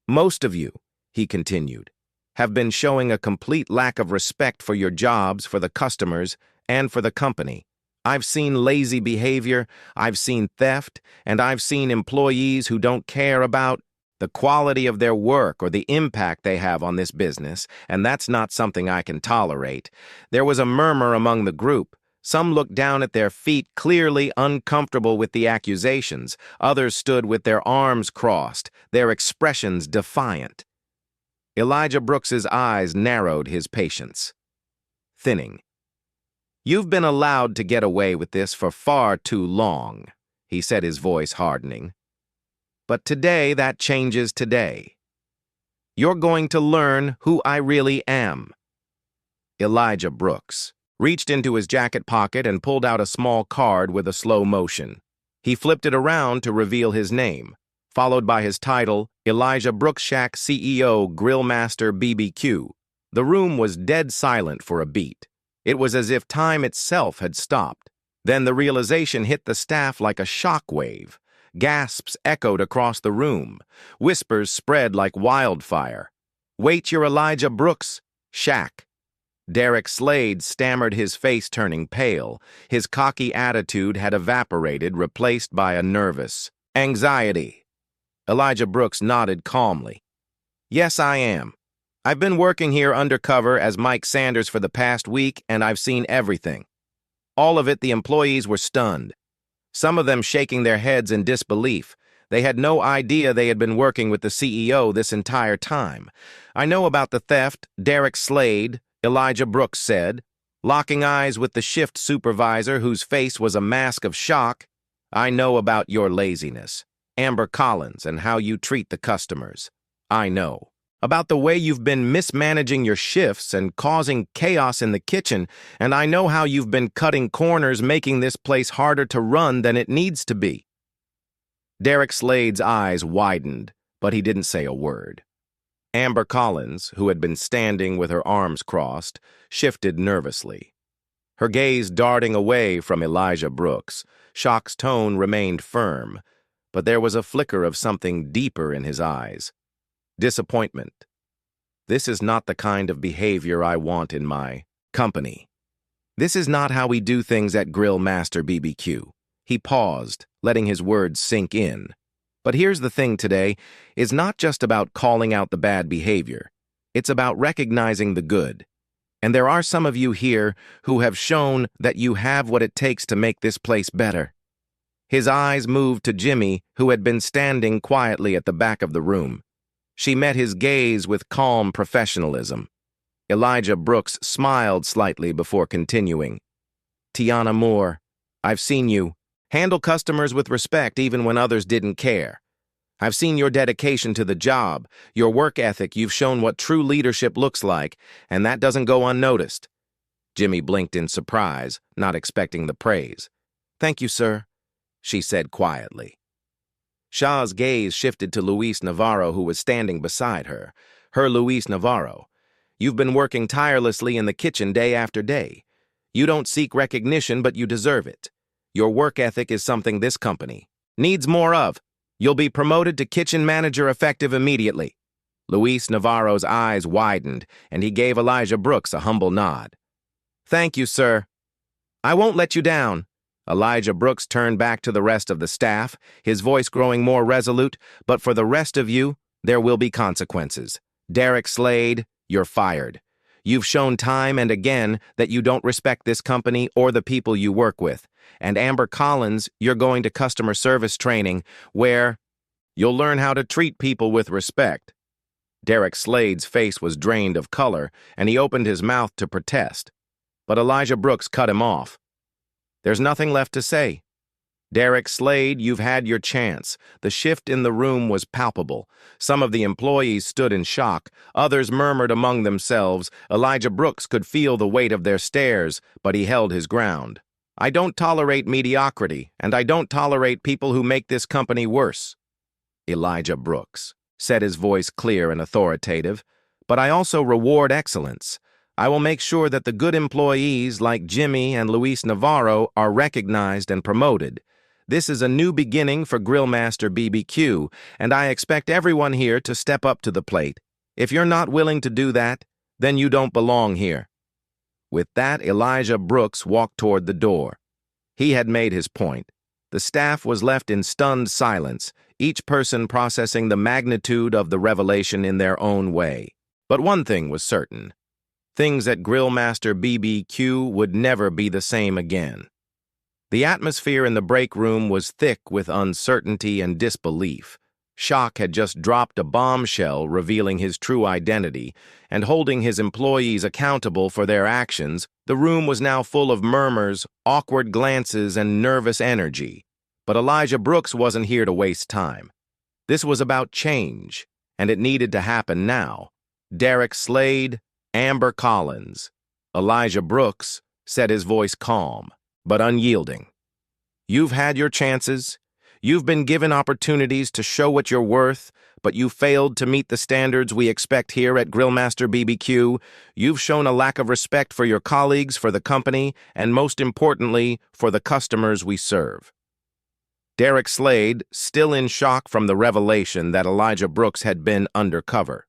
"Most of you," he continued, "have been showing a complete lack of respect for your jobs, for the customers, and for the company. I've seen lazy behavior, I've seen theft, and I've seen employees who don't care about the quality of their work or the impact they have on this business, and that's not something I can tolerate." There was a murmur among the group. Some looked down at their feet, clearly uncomfortable with the accusations. Others stood with their arms crossed, their expressions defiant. Elijah Brooks's eyes narrowed, his patience thinning. "You've been allowed to get away with this for far too long," he said, his voice hardening. "But today that changes today. You're going to learn who I really am." Elijah Brooks reached into his jacket pocket and pulled out a small card with a slow motion. He flipped it around to reveal his name, followed by his title, Elijah Brookshack, CEO, Grillmaster BBQ. The room was dead silent for a beat. It was as if time itself had stopped. Then the realization hit the staff like a shockwave. Gasps echoed across the room. Whispers spread like wildfire. "Wait, you're Elijah Brooks, Shaq." Derek Slade stammered, his face turning pale. His cocky attitude had evaporated, replaced by a nervous anxiety. Elijah Brooks nodded calmly. "Yes, I am. I've been working here undercover as Mike Sanders for the past week, and I've seen everything." All of it. The employees were stunned, some of them shaking their heads in disbelief. They had no idea they had been working with the CEO this entire time. "I know about the theft," Derek Slade, Elijah Brooks said, locking eyes with the shift supervisor whose face was a mask of shock. "I know about your laziness, Amber Collins, and how you treat the customers. I know about the way you've been mismanaging your shifts and causing chaos in the kitchen, and I know how you've been cutting corners, making this place harder to run than it needs to be." Derek Slade's eyes widened, but he didn't say a word. Amber Collins, who had been standing with her arms crossed, shifted nervously. Her gaze darting away from Elijah Brooks. Shock's tone remained firm, but there was a flicker of something deeper in his eyes. Disappointment. "This is not the kind of behavior I want in my company. This is not how we do things at Grill Master BBQ." He paused, letting his words sink in. "But here's the thing today, is not just about calling out the bad behavior. It's about recognizing the good. And there are some of you here who have shown that you have what it takes to make this place better." His eyes moved to Jimmy, who had been standing quietly at the back of the room. She met his gaze with calm professionalism. Elijah Brooks smiled slightly before continuing. "Tiana Moore, I've seen you handle customers with respect even when others didn't care. I've seen your dedication to the job, your work ethic. You've shown what true leadership looks like, and that doesn't go unnoticed." Jimmy blinked in surprise, not expecting the praise. "Thank you, sir," she said quietly. Shaw's gaze shifted to Luis Navarro, who was standing beside her. Luis Navarro, "You've been working tirelessly in the kitchen day after day. You don't seek recognition, but you deserve it. Your work ethic is something this company needs more of. You'll be promoted to kitchen manager effective immediately." Luis Navarro's eyes widened, and he gave Elijah Brooks a humble nod. "Thank you, sir. I won't let you down." Elijah Brooks turned back to the rest of the staff, his voice growing more resolute. "But for the rest of you, there will be consequences. Derek Slade, you're fired. You've shown time and again that you don't respect this company or the people you work with. And Amber Collins, you're going to customer service training, where you'll learn how to treat people with respect." Derek Slade's face was drained of color, and he opened his mouth to protest. But Elijah Brooks cut him off. "There's nothing left to say. Derek Slade, you've had your chance." The shift in the room was palpable. Some of the employees stood in shock. Others murmured among themselves. Elijah Brooks could feel the weight of their stares, but he held his ground. "I don't tolerate mediocrity, and I don't tolerate people who make this company worse." Elijah Brooks said, his voice clear and authoritative. "But I also reward excellence. I will make sure that the good employees like Jimmy and Luis Navarro are recognized and promoted. This is a new beginning for Grillmaster BBQ, and I expect everyone here to step up to the plate. If you're not willing to do that, then you don't belong here." With that, Elijah Brooks walked toward the door. He had made his point. The staff was left in stunned silence, each person processing the magnitude of the revelation in their own way. But one thing was certain. Things at Grillmaster BBQ would never be the same again. The atmosphere in the break room was thick with uncertainty and disbelief. Shock had just dropped a bombshell revealing his true identity and holding his employees accountable for their actions. The room was now full of murmurs, awkward glances, and nervous energy. But Elijah Brooks wasn't here to waste time. This was about change, and it needed to happen now. Derek Slade, Amber Collins. Elijah Brooks said, his voice calm but unyielding. "You've had your chances. You've been given opportunities to show what you're worth, but you failed to meet the standards we expect here at Grillmaster BBQ. You've shown a lack of respect for your colleagues, for the company, and most importantly, for the customers we serve. Derek Slade, still in shock from the revelation that Elijah Brooks had been undercover,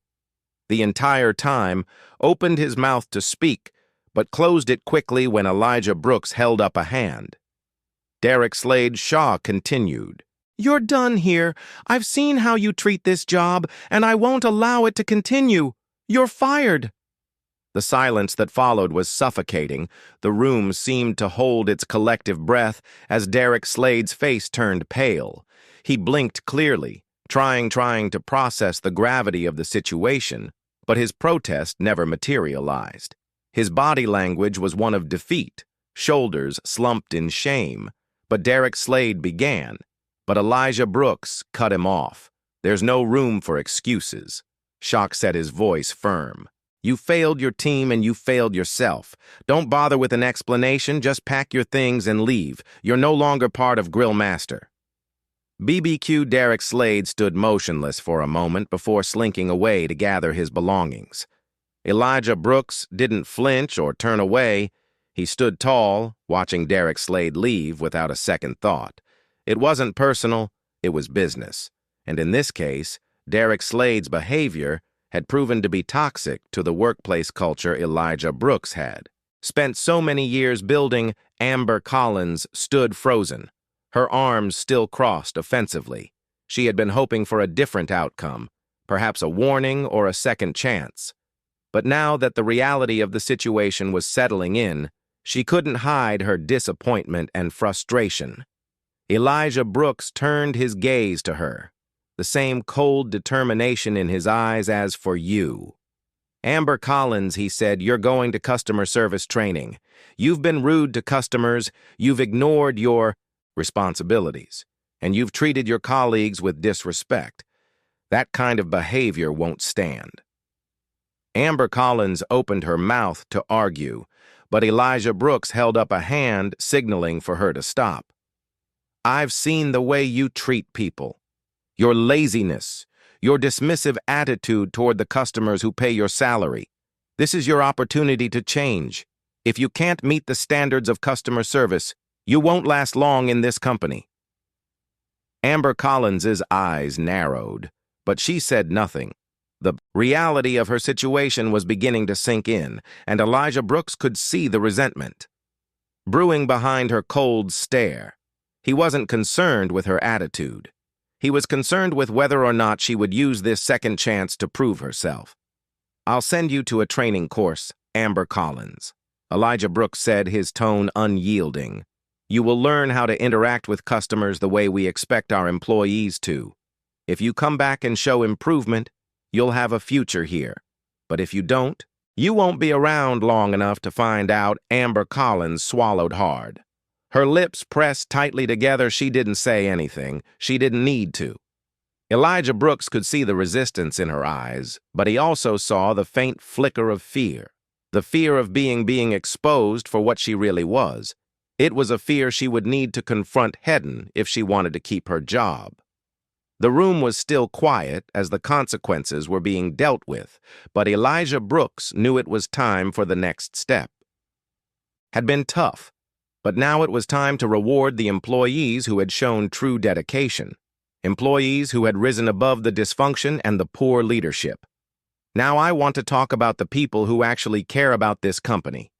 the entire time, opened his mouth to speak, but closed it quickly when Elijah Brooks held up a hand. Derek Slade's jaw continued. "You're done here. I've seen how you treat this job, and I won't allow it to continue. You're fired." The silence that followed was suffocating. The room seemed to hold its collective breath as Derek Slade's face turned pale. He blinked clearly, trying to process the gravity of the situation, but his protest never materialized. His body language was one of defeat, shoulders slumped in shame. But Derek Slade began, but Elijah Brooks cut him off. "There's no room for excuses." Shock set his voice firm. "You failed your team and you failed yourself. Don't bother with an explanation, just pack your things and leave. You're no longer part of Grillmaster." BBQ Derek Slade stood motionless for a moment before slinking away to gather his belongings. Elijah Brooks didn't flinch or turn away. He stood tall, watching Derek Slade leave without a second thought. It wasn't personal, it was business. And in this case, Derek Slade's behavior had proven to be toxic to the workplace culture Elijah Brooks had. Spent so many years building, Amber Collins stood frozen, her arms still crossed offensively. She had been hoping for a different outcome, perhaps a warning or a second chance. But now that the reality of the situation was settling in, she couldn't hide her disappointment and frustration. Elijah Brooks turned his gaze to her, the same cold determination in his eyes as for you. "Amber Collins," he said, "you're going to customer service training. You've been rude to customers, you've ignored your responsibilities, and you've treated your colleagues with disrespect. That kind of behavior won't stand." Amber Collins opened her mouth to argue, but Elijah Brooks held up a hand, signaling for her to stop. "I've seen the way you treat people. Your laziness, your dismissive attitude toward the customers who pay your salary. This is your opportunity to change. If you can't meet the standards of customer service, you won't last long in this company." Amber Collins's eyes narrowed, but she said nothing. The reality of her situation was beginning to sink in, and Elijah Brooks could see the resentment brewing behind her cold stare. He wasn't concerned with her attitude. He was concerned with whether or not she would use this second chance to prove herself. "I'll send you to a training course, Amber Collins," Elijah Brooks said, his tone unyielding. "You will learn how to interact with customers the way we expect our employees to. If you come back and show improvement, you'll have a future here. But if you don't, you won't be around long enough to find out." Amber Collins swallowed hard. Her lips pressed tightly together. She didn't say anything. She didn't need to. Elijah Brooks could see the resistance in her eyes, but he also saw the faint flicker of fear. The fear of being exposed for what she really was. It was a fear she would need to confront head-on if she wanted to keep her job. The room was still quiet as the consequences were being dealt with, but Elijah Brooks knew it was time for the next step. Had been tough, but now it was time to reward the employees who had shown true dedication, employees who had risen above the dysfunction and the poor leadership. "Now I want to talk about the people who actually care about this company."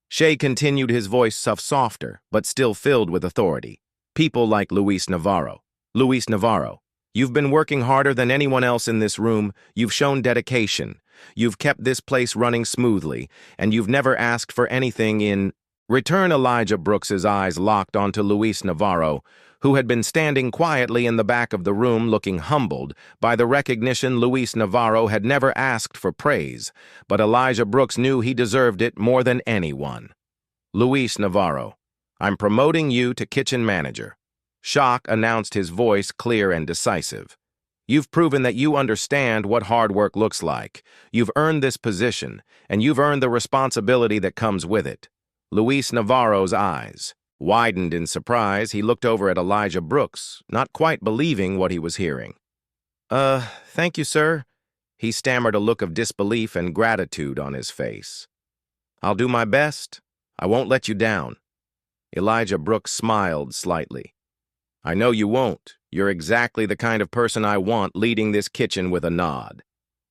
Shay continued, his voice softer, but still filled with authority. "People like Luis Navarro. Luis Navarro, you've been working harder than anyone else in this room. You've shown dedication. You've kept this place running smoothly, and you've never asked for anything in return." Elijah Brooks's eyes locked onto Luis Navarro, who had been standing quietly in the back of the room looking humbled by the recognition. Luis Navarro had never asked for praise, but Elijah Brooks knew he deserved it more than anyone. "Luis Navarro, I'm promoting you to kitchen manager." Shock announced, his voice clear and decisive. "You've proven that you understand what hard work looks like. You've earned this position, and you've earned the responsibility that comes with it." Luis Navarro's eyes Widened in surprise, he looked over at Elijah Brooks, not quite believing what he was hearing. Thank you, sir." He stammered, a look of disbelief and gratitude on his face. "I'll do my best. I won't let you down." Elijah Brooks smiled slightly. "I know you won't. You're exactly the kind of person I want leading this kitchen," with a nod.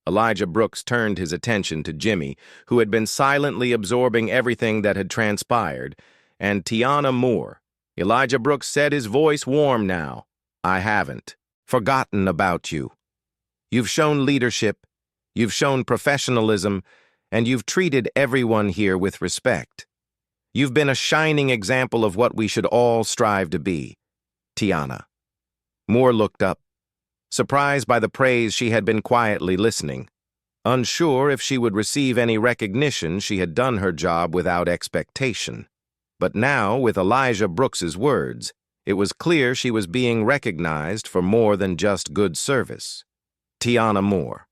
Elijah Brooks turned his attention to Jimmy, who had been silently absorbing everything that had transpired, and Tiana Moore. Elijah Brooks said, his voice warm now. "I haven't forgotten about you. You've shown leadership, you've shown professionalism, and you've treated everyone here with respect. You've been a shining example of what we should all strive to be." Tiana. Moore looked up, surprised by the praise she had been quietly listening. Unsure if she would receive any recognition, she had done her job without expectation. But now, with Elijah Brooks's words, it was clear she was being recognized for more than just good service. Tiana Moore.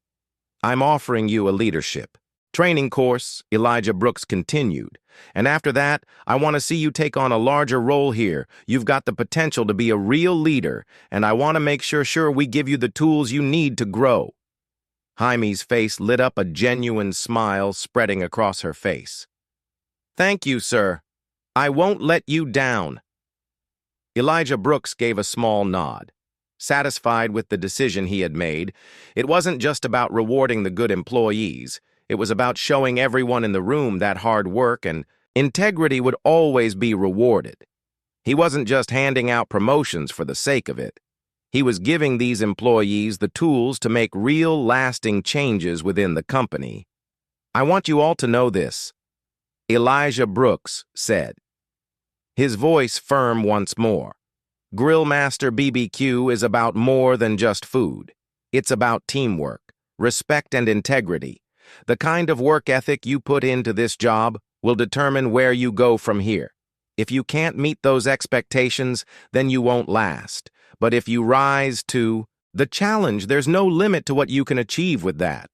"I'm offering you a leadership training course," Elijah Brooks continued. "And after that, I want to see you take on a larger role here. You've got the potential to be a real leader, and I want to make sure we give you the tools you need to grow." Jaime's face lit up, a genuine smile spreading across her face. "Thank you, sir. I won't let you down." Elijah Brooks gave a small nod. Satisfied with the decision he had made, it wasn't just about rewarding the good employees. It was about showing everyone in the room that hard work and integrity would always be rewarded. He wasn't just handing out promotions for the sake of it. He was giving these employees the tools to make real, lasting changes within the company. "I want you all to know this," Elijah Brooks said, his voice firm once more. "Grillmaster BBQ is about more than just food. It's about teamwork, respect, and integrity. The kind of work ethic you put into this job will determine where you go from here. If you can't meet those expectations, then you won't last. But if you rise to the challenge, there's no limit to what you can achieve with that."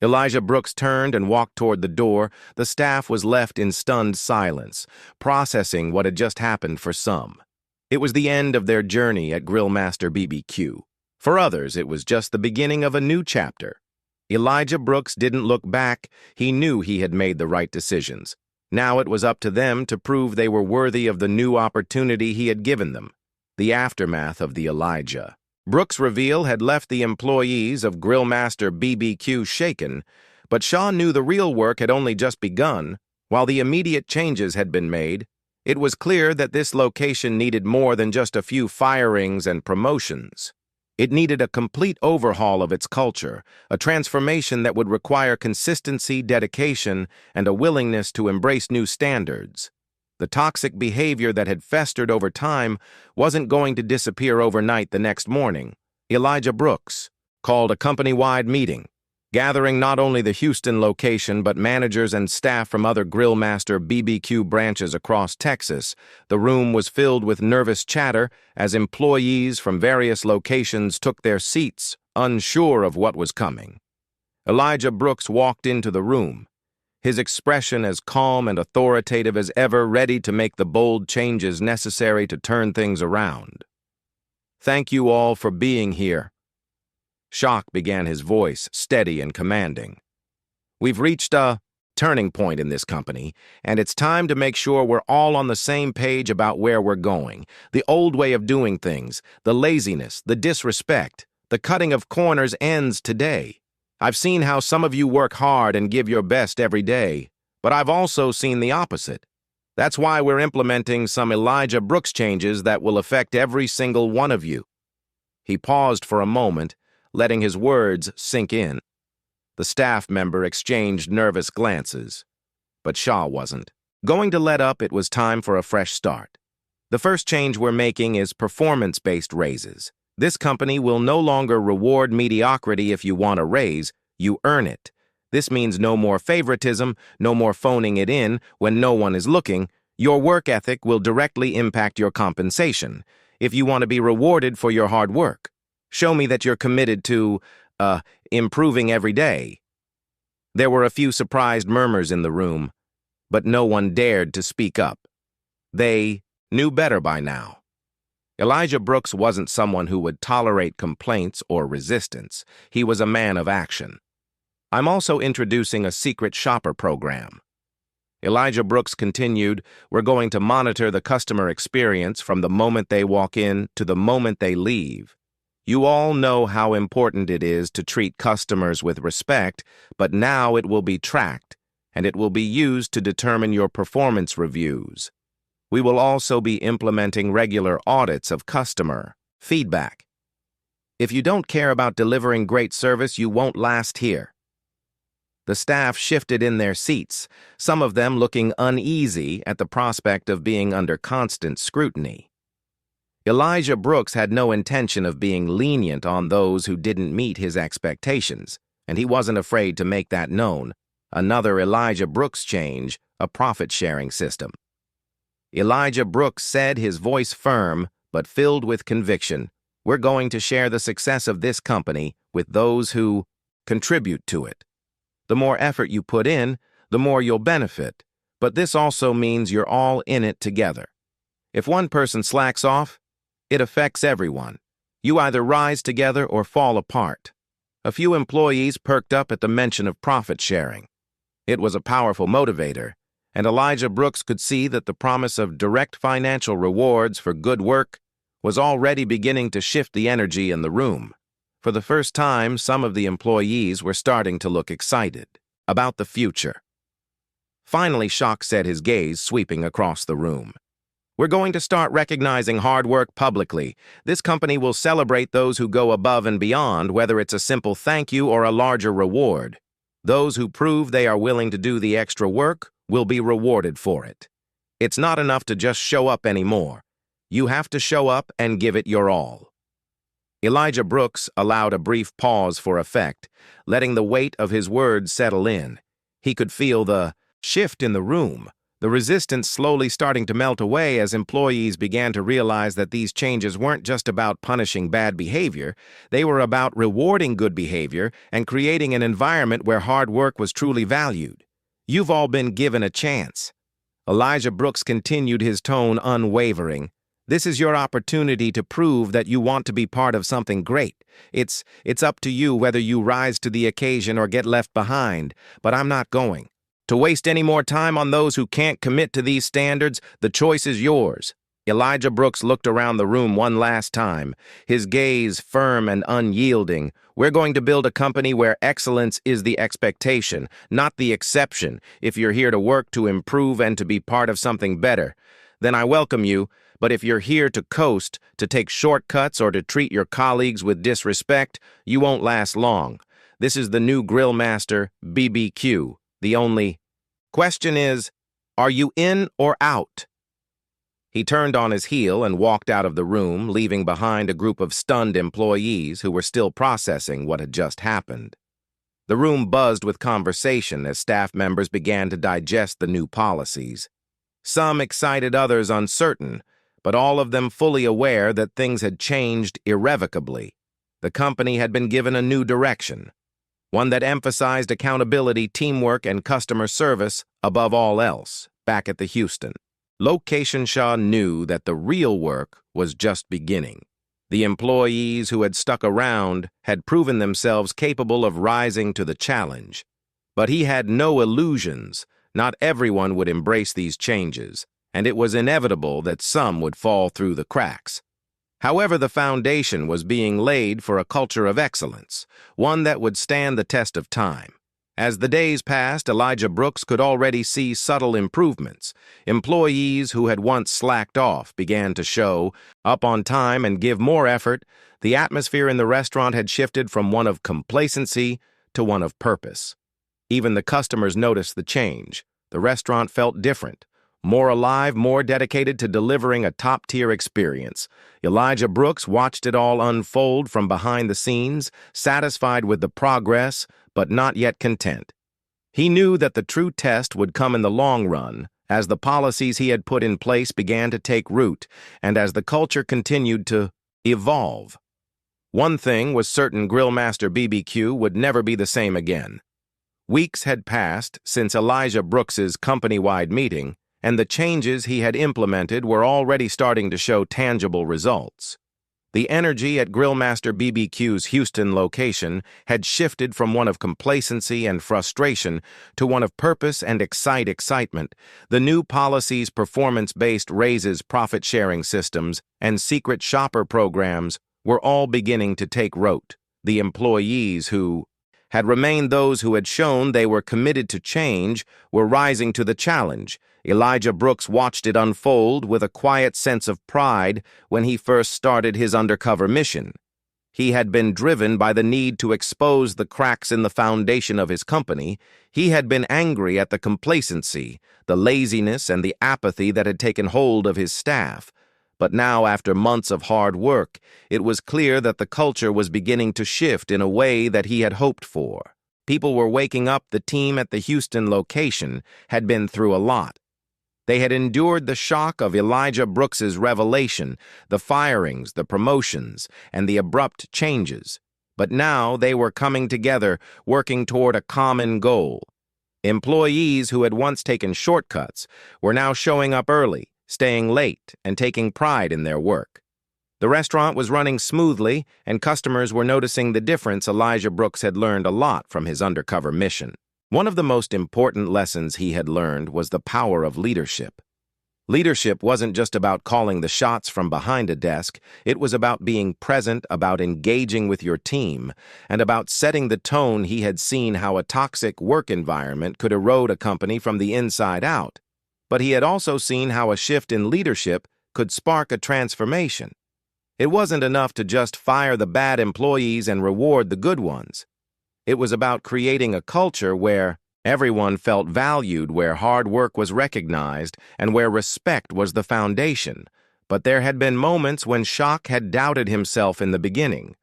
Elijah Brooks turned and walked toward the door. The staff was left in stunned silence, processing what had just happened for some. It was the end of their journey at Grillmaster BBQ. For others, it was just the beginning of a new chapter. Elijah Brooks didn't look back. He knew he had made the right decisions. Now it was up to them to prove they were worthy of the new opportunity he had given them. The aftermath of the Elijah Brooks reveal had left the employees of Grillmaster BBQ shaken, but Shaw knew the real work had only just begun. While the immediate changes had been made, it was clear that this location needed more than just a few firings and promotions. It needed a complete overhaul of its culture, a transformation that would require consistency, dedication, and a willingness to embrace new standards. The toxic behavior that had festered over time wasn't going to disappear overnight the next morning. Elijah Brooks called a company-wide meeting, gathering not only the Houston location but managers and staff from other Grillmaster BBQ branches across Texas. The room was filled with nervous chatter as employees from various locations took their seats, unsure of what was coming. Elijah Brooks walked into the room, his expression as calm and authoritative as ever, ready to make the bold changes necessary to turn things around. "Thank you all for being here." Shock began his voice, steady and commanding. "We've reached a turning point in this company, and it's time to make sure we're all on the same page about where we're going. The old way of doing things, the laziness, the disrespect, the cutting of corners ends today. I've seen how some of you work hard and give your best every day, but I've also seen the opposite. That's why we're implementing some Elijah Brooks changes that will affect every single one of you." He paused for a moment, letting his words sink in. The staff member exchanged nervous glances, but Shaw wasn't going to let up. It was time for a fresh start. "The first change we're making is performance-based raises. This company will no longer reward mediocrity. If you want a raise, you earn it. This means no more favoritism, no more phoning it in when no one is looking. Your work ethic will directly impact your compensation. If you want to be rewarded for your hard work, show me that you're committed to, improving every day." There were a few surprised murmurs in the room, but no one dared to speak up. They knew better by now. Elijah Brooks wasn't someone who would tolerate complaints or resistance. He was a man of action. I'm also introducing a secret shopper program. Elijah Brooks continued, we're going to monitor the customer experience from the moment they walk in to the moment they leave. You all know how important it is to treat customers with respect, but now it will be tracked, and it will be used to determine your performance reviews. We will also be implementing regular audits of customer feedback. If you don't care about delivering great service, you won't last here. The staff shifted in their seats, some of them looking uneasy at the prospect of being under constant scrutiny. Elijah Brooks had no intention of being lenient on those who didn't meet his expectations, and he wasn't afraid to make that known. Another Elijah Brooks change, a profit-sharing system. Elijah Brooks said, his voice firm but filled with conviction, we're going to share the success of this company with those who contribute to it. The more effort you put in, the more you'll benefit, but this also means you're all in it together. If one person slacks off, it affects everyone. You either rise together or fall apart. A few employees perked up at the mention of profit sharing. It was a powerful motivator, and Elijah Brooks could see that the promise of direct financial rewards for good work was already beginning to shift the energy in the room. For the first time, some of the employees were starting to look excited about the future. Finally, Shock said, his gaze sweeping across the room. We're going to start recognizing hard work publicly. This company will celebrate those who go above and beyond, whether it's a simple thank you or a larger reward. Those who prove they are willing to do the extra work will be rewarded for it. It's not enough to just show up anymore. You have to show up and give it your all. Elijah Brooks allowed a brief pause for effect, letting the weight of his words settle in. He could feel the shift in the room, the resistance slowly starting to melt away as employees began to realize that these changes weren't just about punishing bad behavior, they were about rewarding good behavior and creating an environment where hard work was truly valued. You've all been given a chance. Elijah Brooks continued, his tone unwavering. This is your opportunity to prove that you want to be part of something great. It's up to you whether you rise to the occasion or get left behind, but I'm not going to waste any more time on those who can't commit to these standards. The choice is yours. Elijah Brooks looked around the room one last time, his gaze firm and unyielding. We're going to build a company where excellence is the expectation, not the exception. If you're here to work to improve and to be part of something better, then I welcome you. But if you're here to coast, to take shortcuts, or to treat your colleagues with disrespect, you won't last long. This is the new grill master, BBQ. The only question is, are you in or out? He turned on his heel and walked out of the room, leaving behind a group of stunned employees who were still processing what had just happened. The room buzzed with conversation as staff members began to digest the new policies. Some excited, others uncertain, but all of them fully aware that things had changed irrevocably. The company had been given a new direction, one that emphasized accountability, teamwork, and customer service above all else. Back at the Houston location, Shaw knew that the real work was just beginning. The employees who had stuck around had proven themselves capable of rising to the challenge. But he had no illusions. Not everyone would embrace these changes, and it was inevitable that some would fall through the cracks. However, the foundation was being laid for a culture of excellence, one that would stand the test of time. As the days passed, Elijah Brooks could already see subtle improvements. Employees who had once slacked off began to show up on time and give more effort. The atmosphere in the restaurant had shifted from one of complacency to one of purpose. Even the customers noticed the change. The restaurant felt different, more alive, more dedicated to delivering a top-tier experience. Elijah Brooks watched it all unfold from behind the scenes, satisfied with the progress, but not yet content. He knew that the true test would come in the long run, as the policies he had put in place began to take root, and as the culture continued to evolve. One thing was certain: Grillmaster BBQ would never be the same again. Weeks had passed since Elijah Brooks's company-wide meeting, and the changes he had implemented were already starting to show tangible results. The energy at Grillmaster BBQ's Houston location had shifted from one of complacency and frustration to one of purpose and excitement. The new policies, performance-based raises, profit-sharing systems, and secret shopper programs were all beginning to take root. The employees who had remained those who had shown they were committed to change were rising to the challenge. Elijah Brooks watched it unfold with a quiet sense of pride when he first started his undercover mission. He had been driven by the need to expose the cracks in the foundation of his company. He had been angry at the complacency, the laziness, and the apathy that had taken hold of his staff. But now, after months of hard work, it was clear that the culture was beginning to shift in a way that he had hoped for. People were waking up. The team at the Houston location had been through a lot. They had endured the shock of Elijah Brooks's revelation, the firings, the promotions, and the abrupt changes. But now they were coming together, working toward a common goal. Employees who had once taken shortcuts were now showing up early, staying late, and taking pride in their work. The restaurant was running smoothly, and customers were noticing the difference. Elijah Brooks had learned a lot from his undercover mission. One of the most important lessons he had learned was the power of leadership. Leadership wasn't just about calling the shots from behind a desk. It was about being present, about engaging with your team, and about setting the tone. He had seen how a toxic work environment could erode a company from the inside out. But he had also seen how a shift in leadership could spark a transformation. It wasn't enough to just fire the bad employees and reward the good ones. It was about creating a culture where everyone felt valued, where hard work was recognized, and where respect was the foundation. But there had been moments when Shock had doubted himself in the beginning.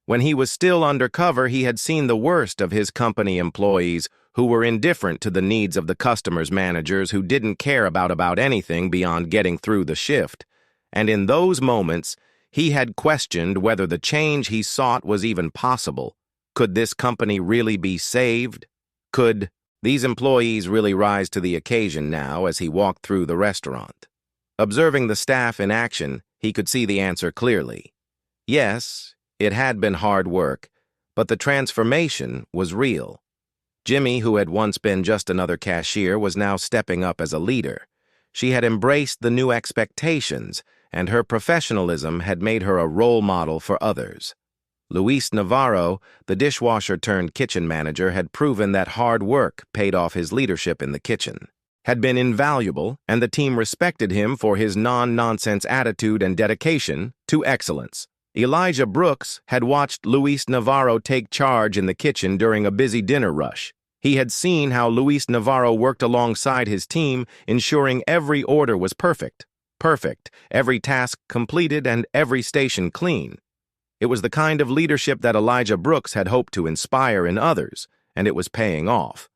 When he was still undercover, he had seen the worst of his company employees who were indifferent to the needs of the customers, managers who didn't care about anything beyond getting through the shift. And in those moments, he had questioned whether the change he sought was even possible. Could this company really be saved? Could these employees really rise to the occasion now as he walked through the restaurant? Observing the staff in action, he could see the answer clearly. Yes, it had been hard work, but the transformation was real. Jimmy, who had once been just another cashier, was now stepping up as a leader. She had embraced the new expectations, and her professionalism had made her a role model for others. Luis Navarro, the dishwasher-turned-kitchen manager, had proven that hard work paid off. His leadership in the kitchen had been invaluable, and the team respected him for his non-nonsense attitude and dedication to excellence. Elijah Brooks had watched Luis Navarro take charge in the kitchen during a busy dinner rush. He had seen how Luis Navarro worked alongside his team, ensuring every order was perfect, every task completed, and every station clean. It was the kind of leadership that Elijah Brooks had hoped to inspire in others, and it was paying off.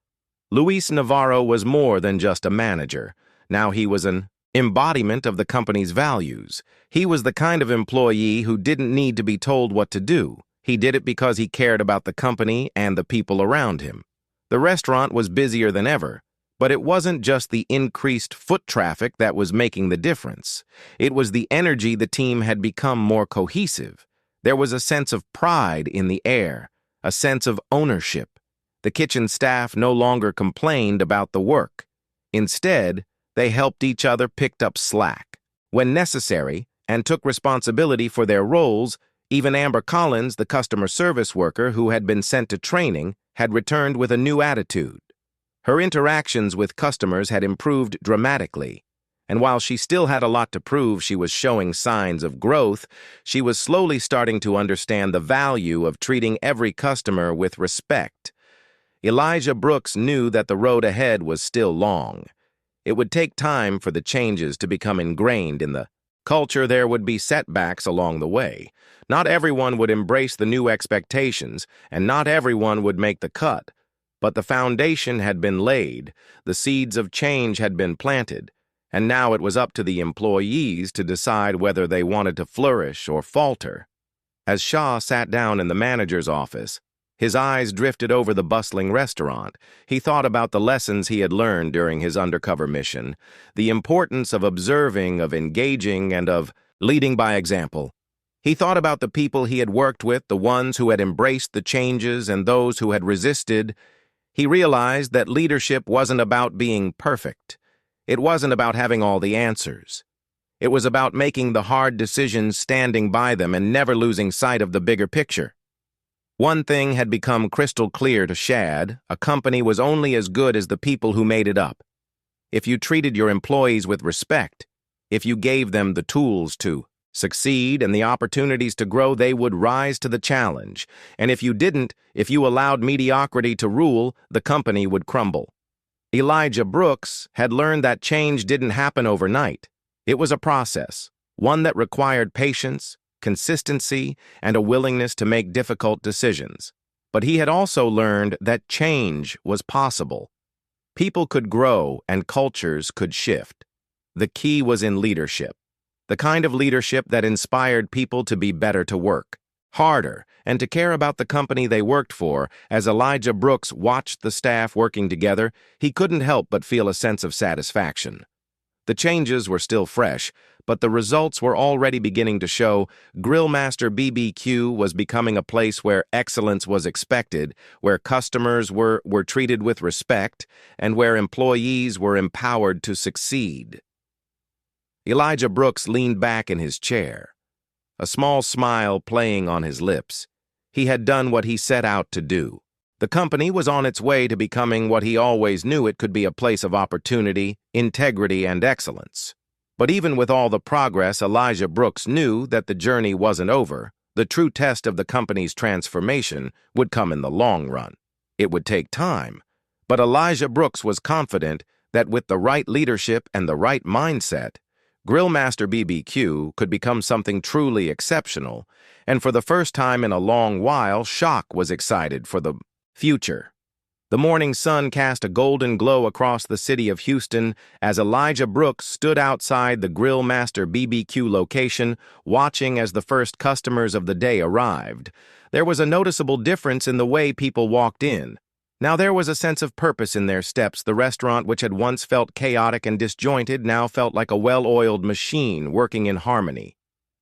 Luis Navarro was more than just a manager. Now he was an embodiment of the company's values. He was the kind of employee who didn't need to be told what to do. He did it because he cared about the company and the people around him. The restaurant was busier than ever, but it wasn't just the increased foot traffic that was making the difference. It was the energy. The team had become more cohesive. There was a sense of pride in the air, a sense of ownership. The kitchen staff no longer complained about the work. Instead, they helped each other, picked up slack when necessary, and took responsibility for their roles. Even Amber Collins, the customer service worker who had been sent to training, had returned with a new attitude. Her interactions with customers had improved dramatically. And while she still had a lot to prove, she was showing signs of growth. She was slowly starting to understand the value of treating every customer with respect. Elijah Brooks knew that the road ahead was still long. It would take time for the changes to become ingrained in the culture. There would be setbacks along the way. Not everyone would embrace the new expectations, and not everyone would make the cut. But the foundation had been laid, the seeds of change had been planted, and now it was up to the employees to decide whether they wanted to flourish or falter. As Shah sat down in the manager's office, His eyes drifted over the bustling restaurant. He thought about the lessons he had learned during his undercover mission, the importance of observing, of engaging, and of leading by example. He thought about the people he had worked with, the ones who had embraced the changes and those who had resisted. He realized that leadership wasn't about being perfect. It wasn't about having all the answers. It was about making the hard decisions, standing by them, and never losing sight of the bigger picture. One thing had become crystal clear to Shad: a company was only as good as the people who made it up. If you treated your employees with respect, if you gave them the tools to succeed and the opportunities to grow, they would rise to the challenge. And if you didn't, if you allowed mediocrity to rule, the company would crumble. Elijah Brooks had learned that change didn't happen overnight. It was a process, one that required patience, consistency, and a willingness to make difficult decisions. But he had also learned that change was possible. People could grow and cultures could shift. The key was in leadership, the kind of leadership that inspired people to be better, to work harder, and to care about the company they worked for. As Elijah Brooks watched the staff working together, he couldn't help but feel a sense of satisfaction. The changes were still fresh, but the results were already beginning to show. Grillmaster BBQ was becoming a place where excellence was expected, where customers were treated with respect, and where employees were empowered to succeed. Elijah Brooks leaned back in his chair, a small smile playing on his lips. He had done what he set out to do. The company was on its way to becoming what he always knew it could be: a place of opportunity, integrity, and excellence. But even with all the progress, Elijah Brooks knew that the journey wasn't over. The true test of the company's transformation would come in the long run. It would take time, but Elijah Brooks was confident that with the right leadership and the right mindset, Grillmaster BBQ could become something truly exceptional. And for the first time in a long while, Shock was excited for the future. The morning sun cast a golden glow across the city of Houston as Elijah Brooks stood outside the Grillmaster BBQ location, watching as the first customers of the day arrived. There was a noticeable difference in the way people walked in. Now there was a sense of purpose in their steps. The restaurant, which had once felt chaotic and disjointed, now felt like a well-oiled machine working in harmony.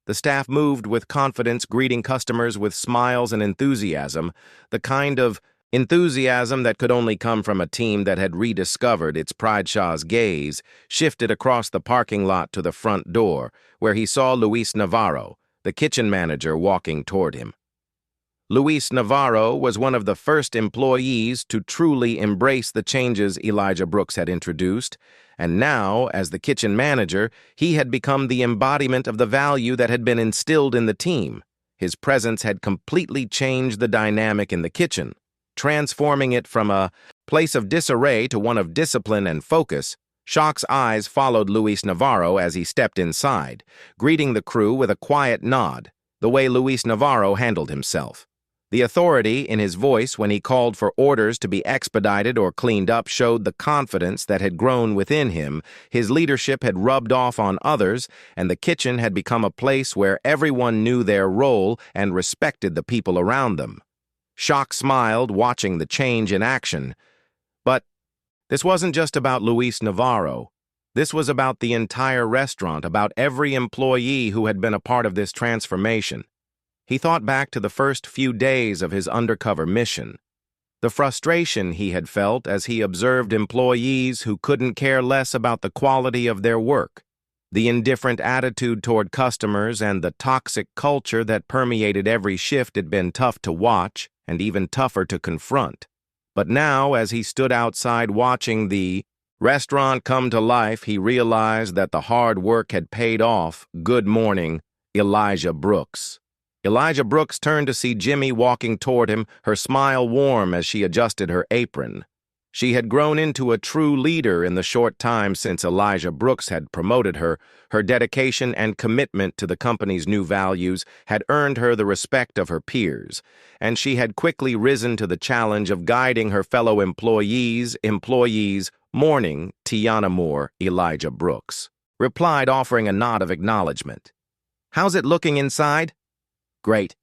The staff moved with confidence, greeting customers with smiles and enthusiasm, the kind of enthusiasm that could only come from a team that had rediscovered its pride. Shah's gaze shifted across the parking lot to the front door, where he saw Luis Navarro, the kitchen manager, walking toward him. Luis Navarro was one of the first employees to truly embrace the changes Elijah Brooks had introduced, and now, as the kitchen manager, he had become the embodiment of the value that had been instilled in the team. His presence had completely changed the dynamic in the kitchen, transforming it from a place of disarray to one of discipline and focus. Shock's eyes followed Luis Navarro as he stepped inside, greeting the crew with a quiet nod, the way Luis Navarro handled himself. The authority in his voice when he called for orders to be expedited or cleaned up showed the confidence that had grown within him. His leadership had rubbed off on others, and the kitchen had become a place where everyone knew their role and respected the people around them. Shock smiled, watching the change in action. But this wasn't just about Luis Navarro. This was about the entire restaurant, about every employee who had been a part of this transformation. He thought back to the first few days of his undercover mission, the frustration he had felt as he observed employees who couldn't care less about the quality of their work, the indifferent attitude toward customers, and the toxic culture that permeated every shift. Had been tough to watch and even tougher to confront. But now, as he stood outside watching the restaurant come to life, he realized that the hard work had paid off. Good morning, Elijah Brooks. Elijah Brooks turned to see Jimmy walking toward him, her smile warm as she adjusted her apron. She had grown into a true leader in the short time since Elijah Brooks had promoted her. Her dedication and commitment to the company's new values had earned her the respect of her peers, and she had quickly risen to the challenge of guiding her fellow employees. Morning, Tiana Moore, Elijah Brooks replied, offering a nod of acknowledgement. How's it looking inside? Great.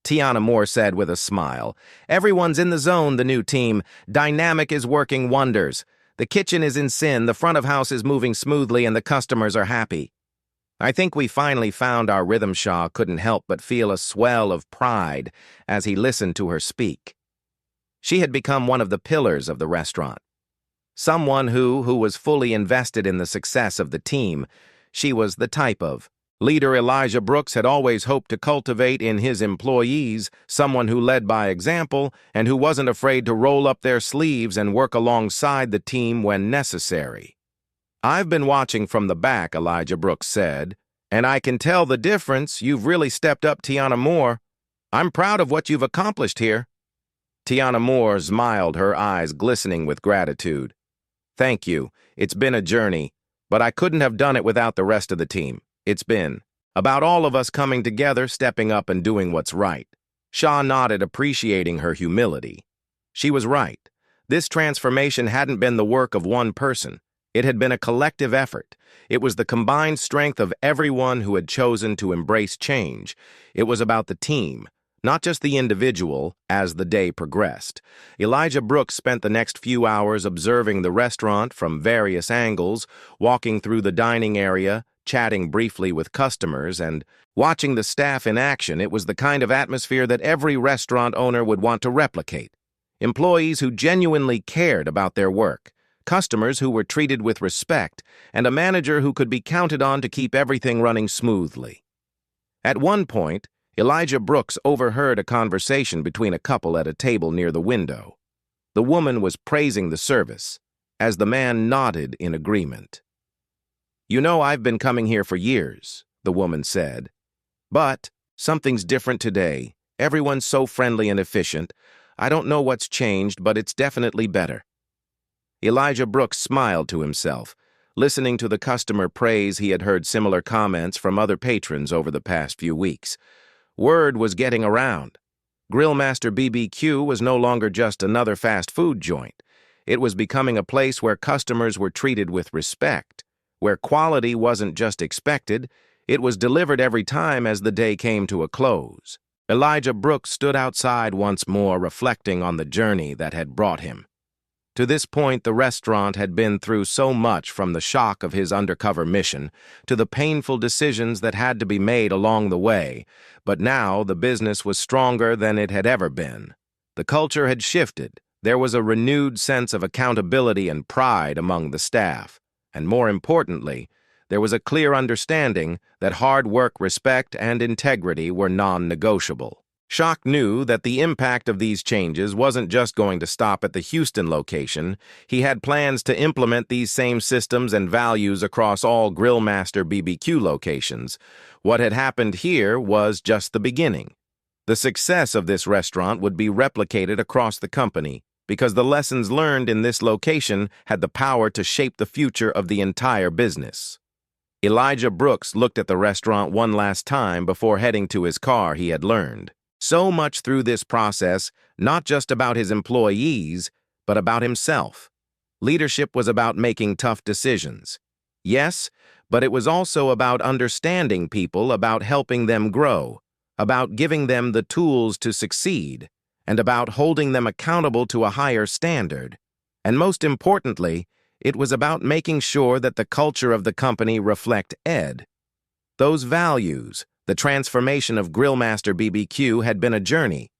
Tiana Moore said with a smile. Everyone's in the zone, the new team. Dynamic is working wonders. The kitchen is in sin, the front of house is moving smoothly, and the customers are happy. I think we finally found our rhythm. Shaw couldn't help but feel a swell of pride as he listened to her speak. She had become one of the pillars of the restaurant. Someone who was fully invested in the success of the team. She was the type of leader Elijah Brooks had always hoped to cultivate in his employees, someone who led by example and who wasn't afraid to roll up their sleeves and work alongside the team when necessary. I've been watching from the back, Elijah Brooks said, and I can tell the difference. You've really stepped up, Tiana Moore. I'm proud of what you've accomplished here. Tiana Moore smiled, her eyes glistening with gratitude. Thank you. It's been a journey, but I couldn't have done it without the rest of the team. It's been about all of us coming together, stepping up and doing what's right. Shaw nodded, appreciating her humility. She was right. This transformation hadn't been the work of one person. It had been a collective effort. It was the combined strength of everyone who had chosen to embrace change. It was about the team, not just the individual. As the day progressed, Elijah Brooks spent the next few hours observing the restaurant from various angles, walking through the dining area, chatting briefly with customers, and watching the staff in action. It was the kind of atmosphere that every restaurant owner would want to replicate. Employees who genuinely cared about their work, customers who were treated with respect, and a manager who could be counted on to keep everything running smoothly. At one point, Elijah Brooks overheard a conversation between a couple at a table near the window. The woman was praising the service, as the man nodded in agreement. You know, I've been coming here for years, the woman said. But something's different today. Everyone's so friendly and efficient. I don't know what's changed, but it's definitely better. Elijah Brooks smiled to himself. Listening to the customer praise, he had heard similar comments from other patrons over the past few weeks. Word was getting around. Grillmaster BBQ was no longer just another fast food joint. It was becoming a place where customers were treated with respect, where quality wasn't just expected, it was delivered every time as the day came to a close. Elijah Brooks stood outside once more, reflecting on the journey that had brought him. To this point, the restaurant had been through so much, from the shock of his undercover mission to the painful decisions that had to be made along the way, but now the business was stronger than it had ever been. The culture had shifted. There was a renewed sense of accountability and pride among the staff. And more importantly, there was a clear understanding that hard work, respect, and integrity were non-negotiable. Shock knew that the impact of these changes wasn't just going to stop at the Houston location. He had plans to implement these same systems and values across all Grillmaster BBQ locations. What had happened here was just the beginning. The success of this restaurant would be replicated across the company, because the lessons learned in this location had the power to shape the future of the entire business. Elijah Brooks looked at the restaurant one last time before heading to his car. He had learned so much through this process, not just about his employees, but about himself. Leadership was about making tough decisions. Yes, but it was also about understanding people, about helping them grow, about giving them the tools to succeed, and about holding them accountable to a higher standard. And most importantly, it was about making sure that the culture of the company reflect those values. The transformation of Grillmaster BBQ had been a journey,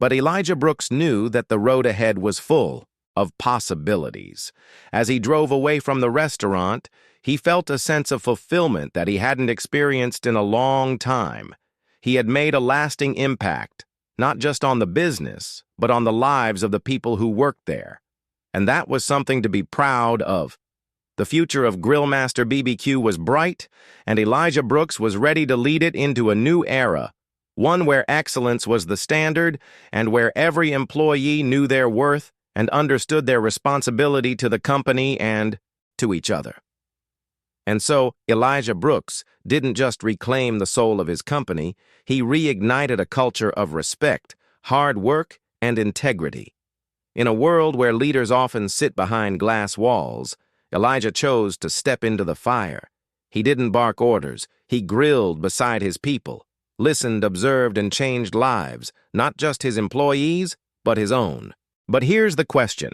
but Elijah Brooks knew that the road ahead was full of possibilities. As he drove away from the restaurant, he felt a sense of fulfillment that he hadn't experienced in a long time. He had made a lasting impact, not just on the business, but on the lives of the people who worked there. And that was something to be proud of. The future of Grillmaster BBQ was bright, and Elijah Brooks was ready to lead it into a new era, one where excellence was the standard and where every employee knew their worth and understood their responsibility to the company and to each other. And so, Elijah Brooks didn't just reclaim the soul of his company, he reignited a culture of respect, hard work, and integrity. In a world where leaders often sit behind glass walls, Elijah chose to step into the fire. He didn't bark orders. He grilled beside his people. listened, observed, and changed lives, not just his employees, but his own. But here's the question.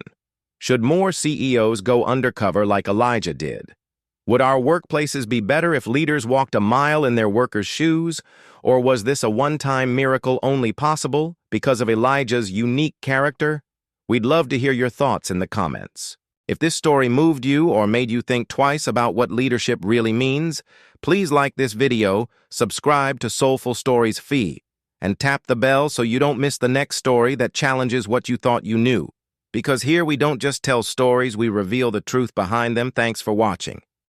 Should more CEOs go undercover like Elijah did? Would our workplaces be better if leaders walked a mile in their workers' shoes, or was this a one-time miracle only possible because of Elijah's unique character? We'd love to hear your thoughts in the comments. If this story moved you or made you think twice about what leadership really means, please like this video, subscribe to Soulful Stories feed, and tap the bell so you don't miss the next story that challenges what you thought you knew. Because here we don't just tell stories, we reveal the truth behind them. Thanks for watching.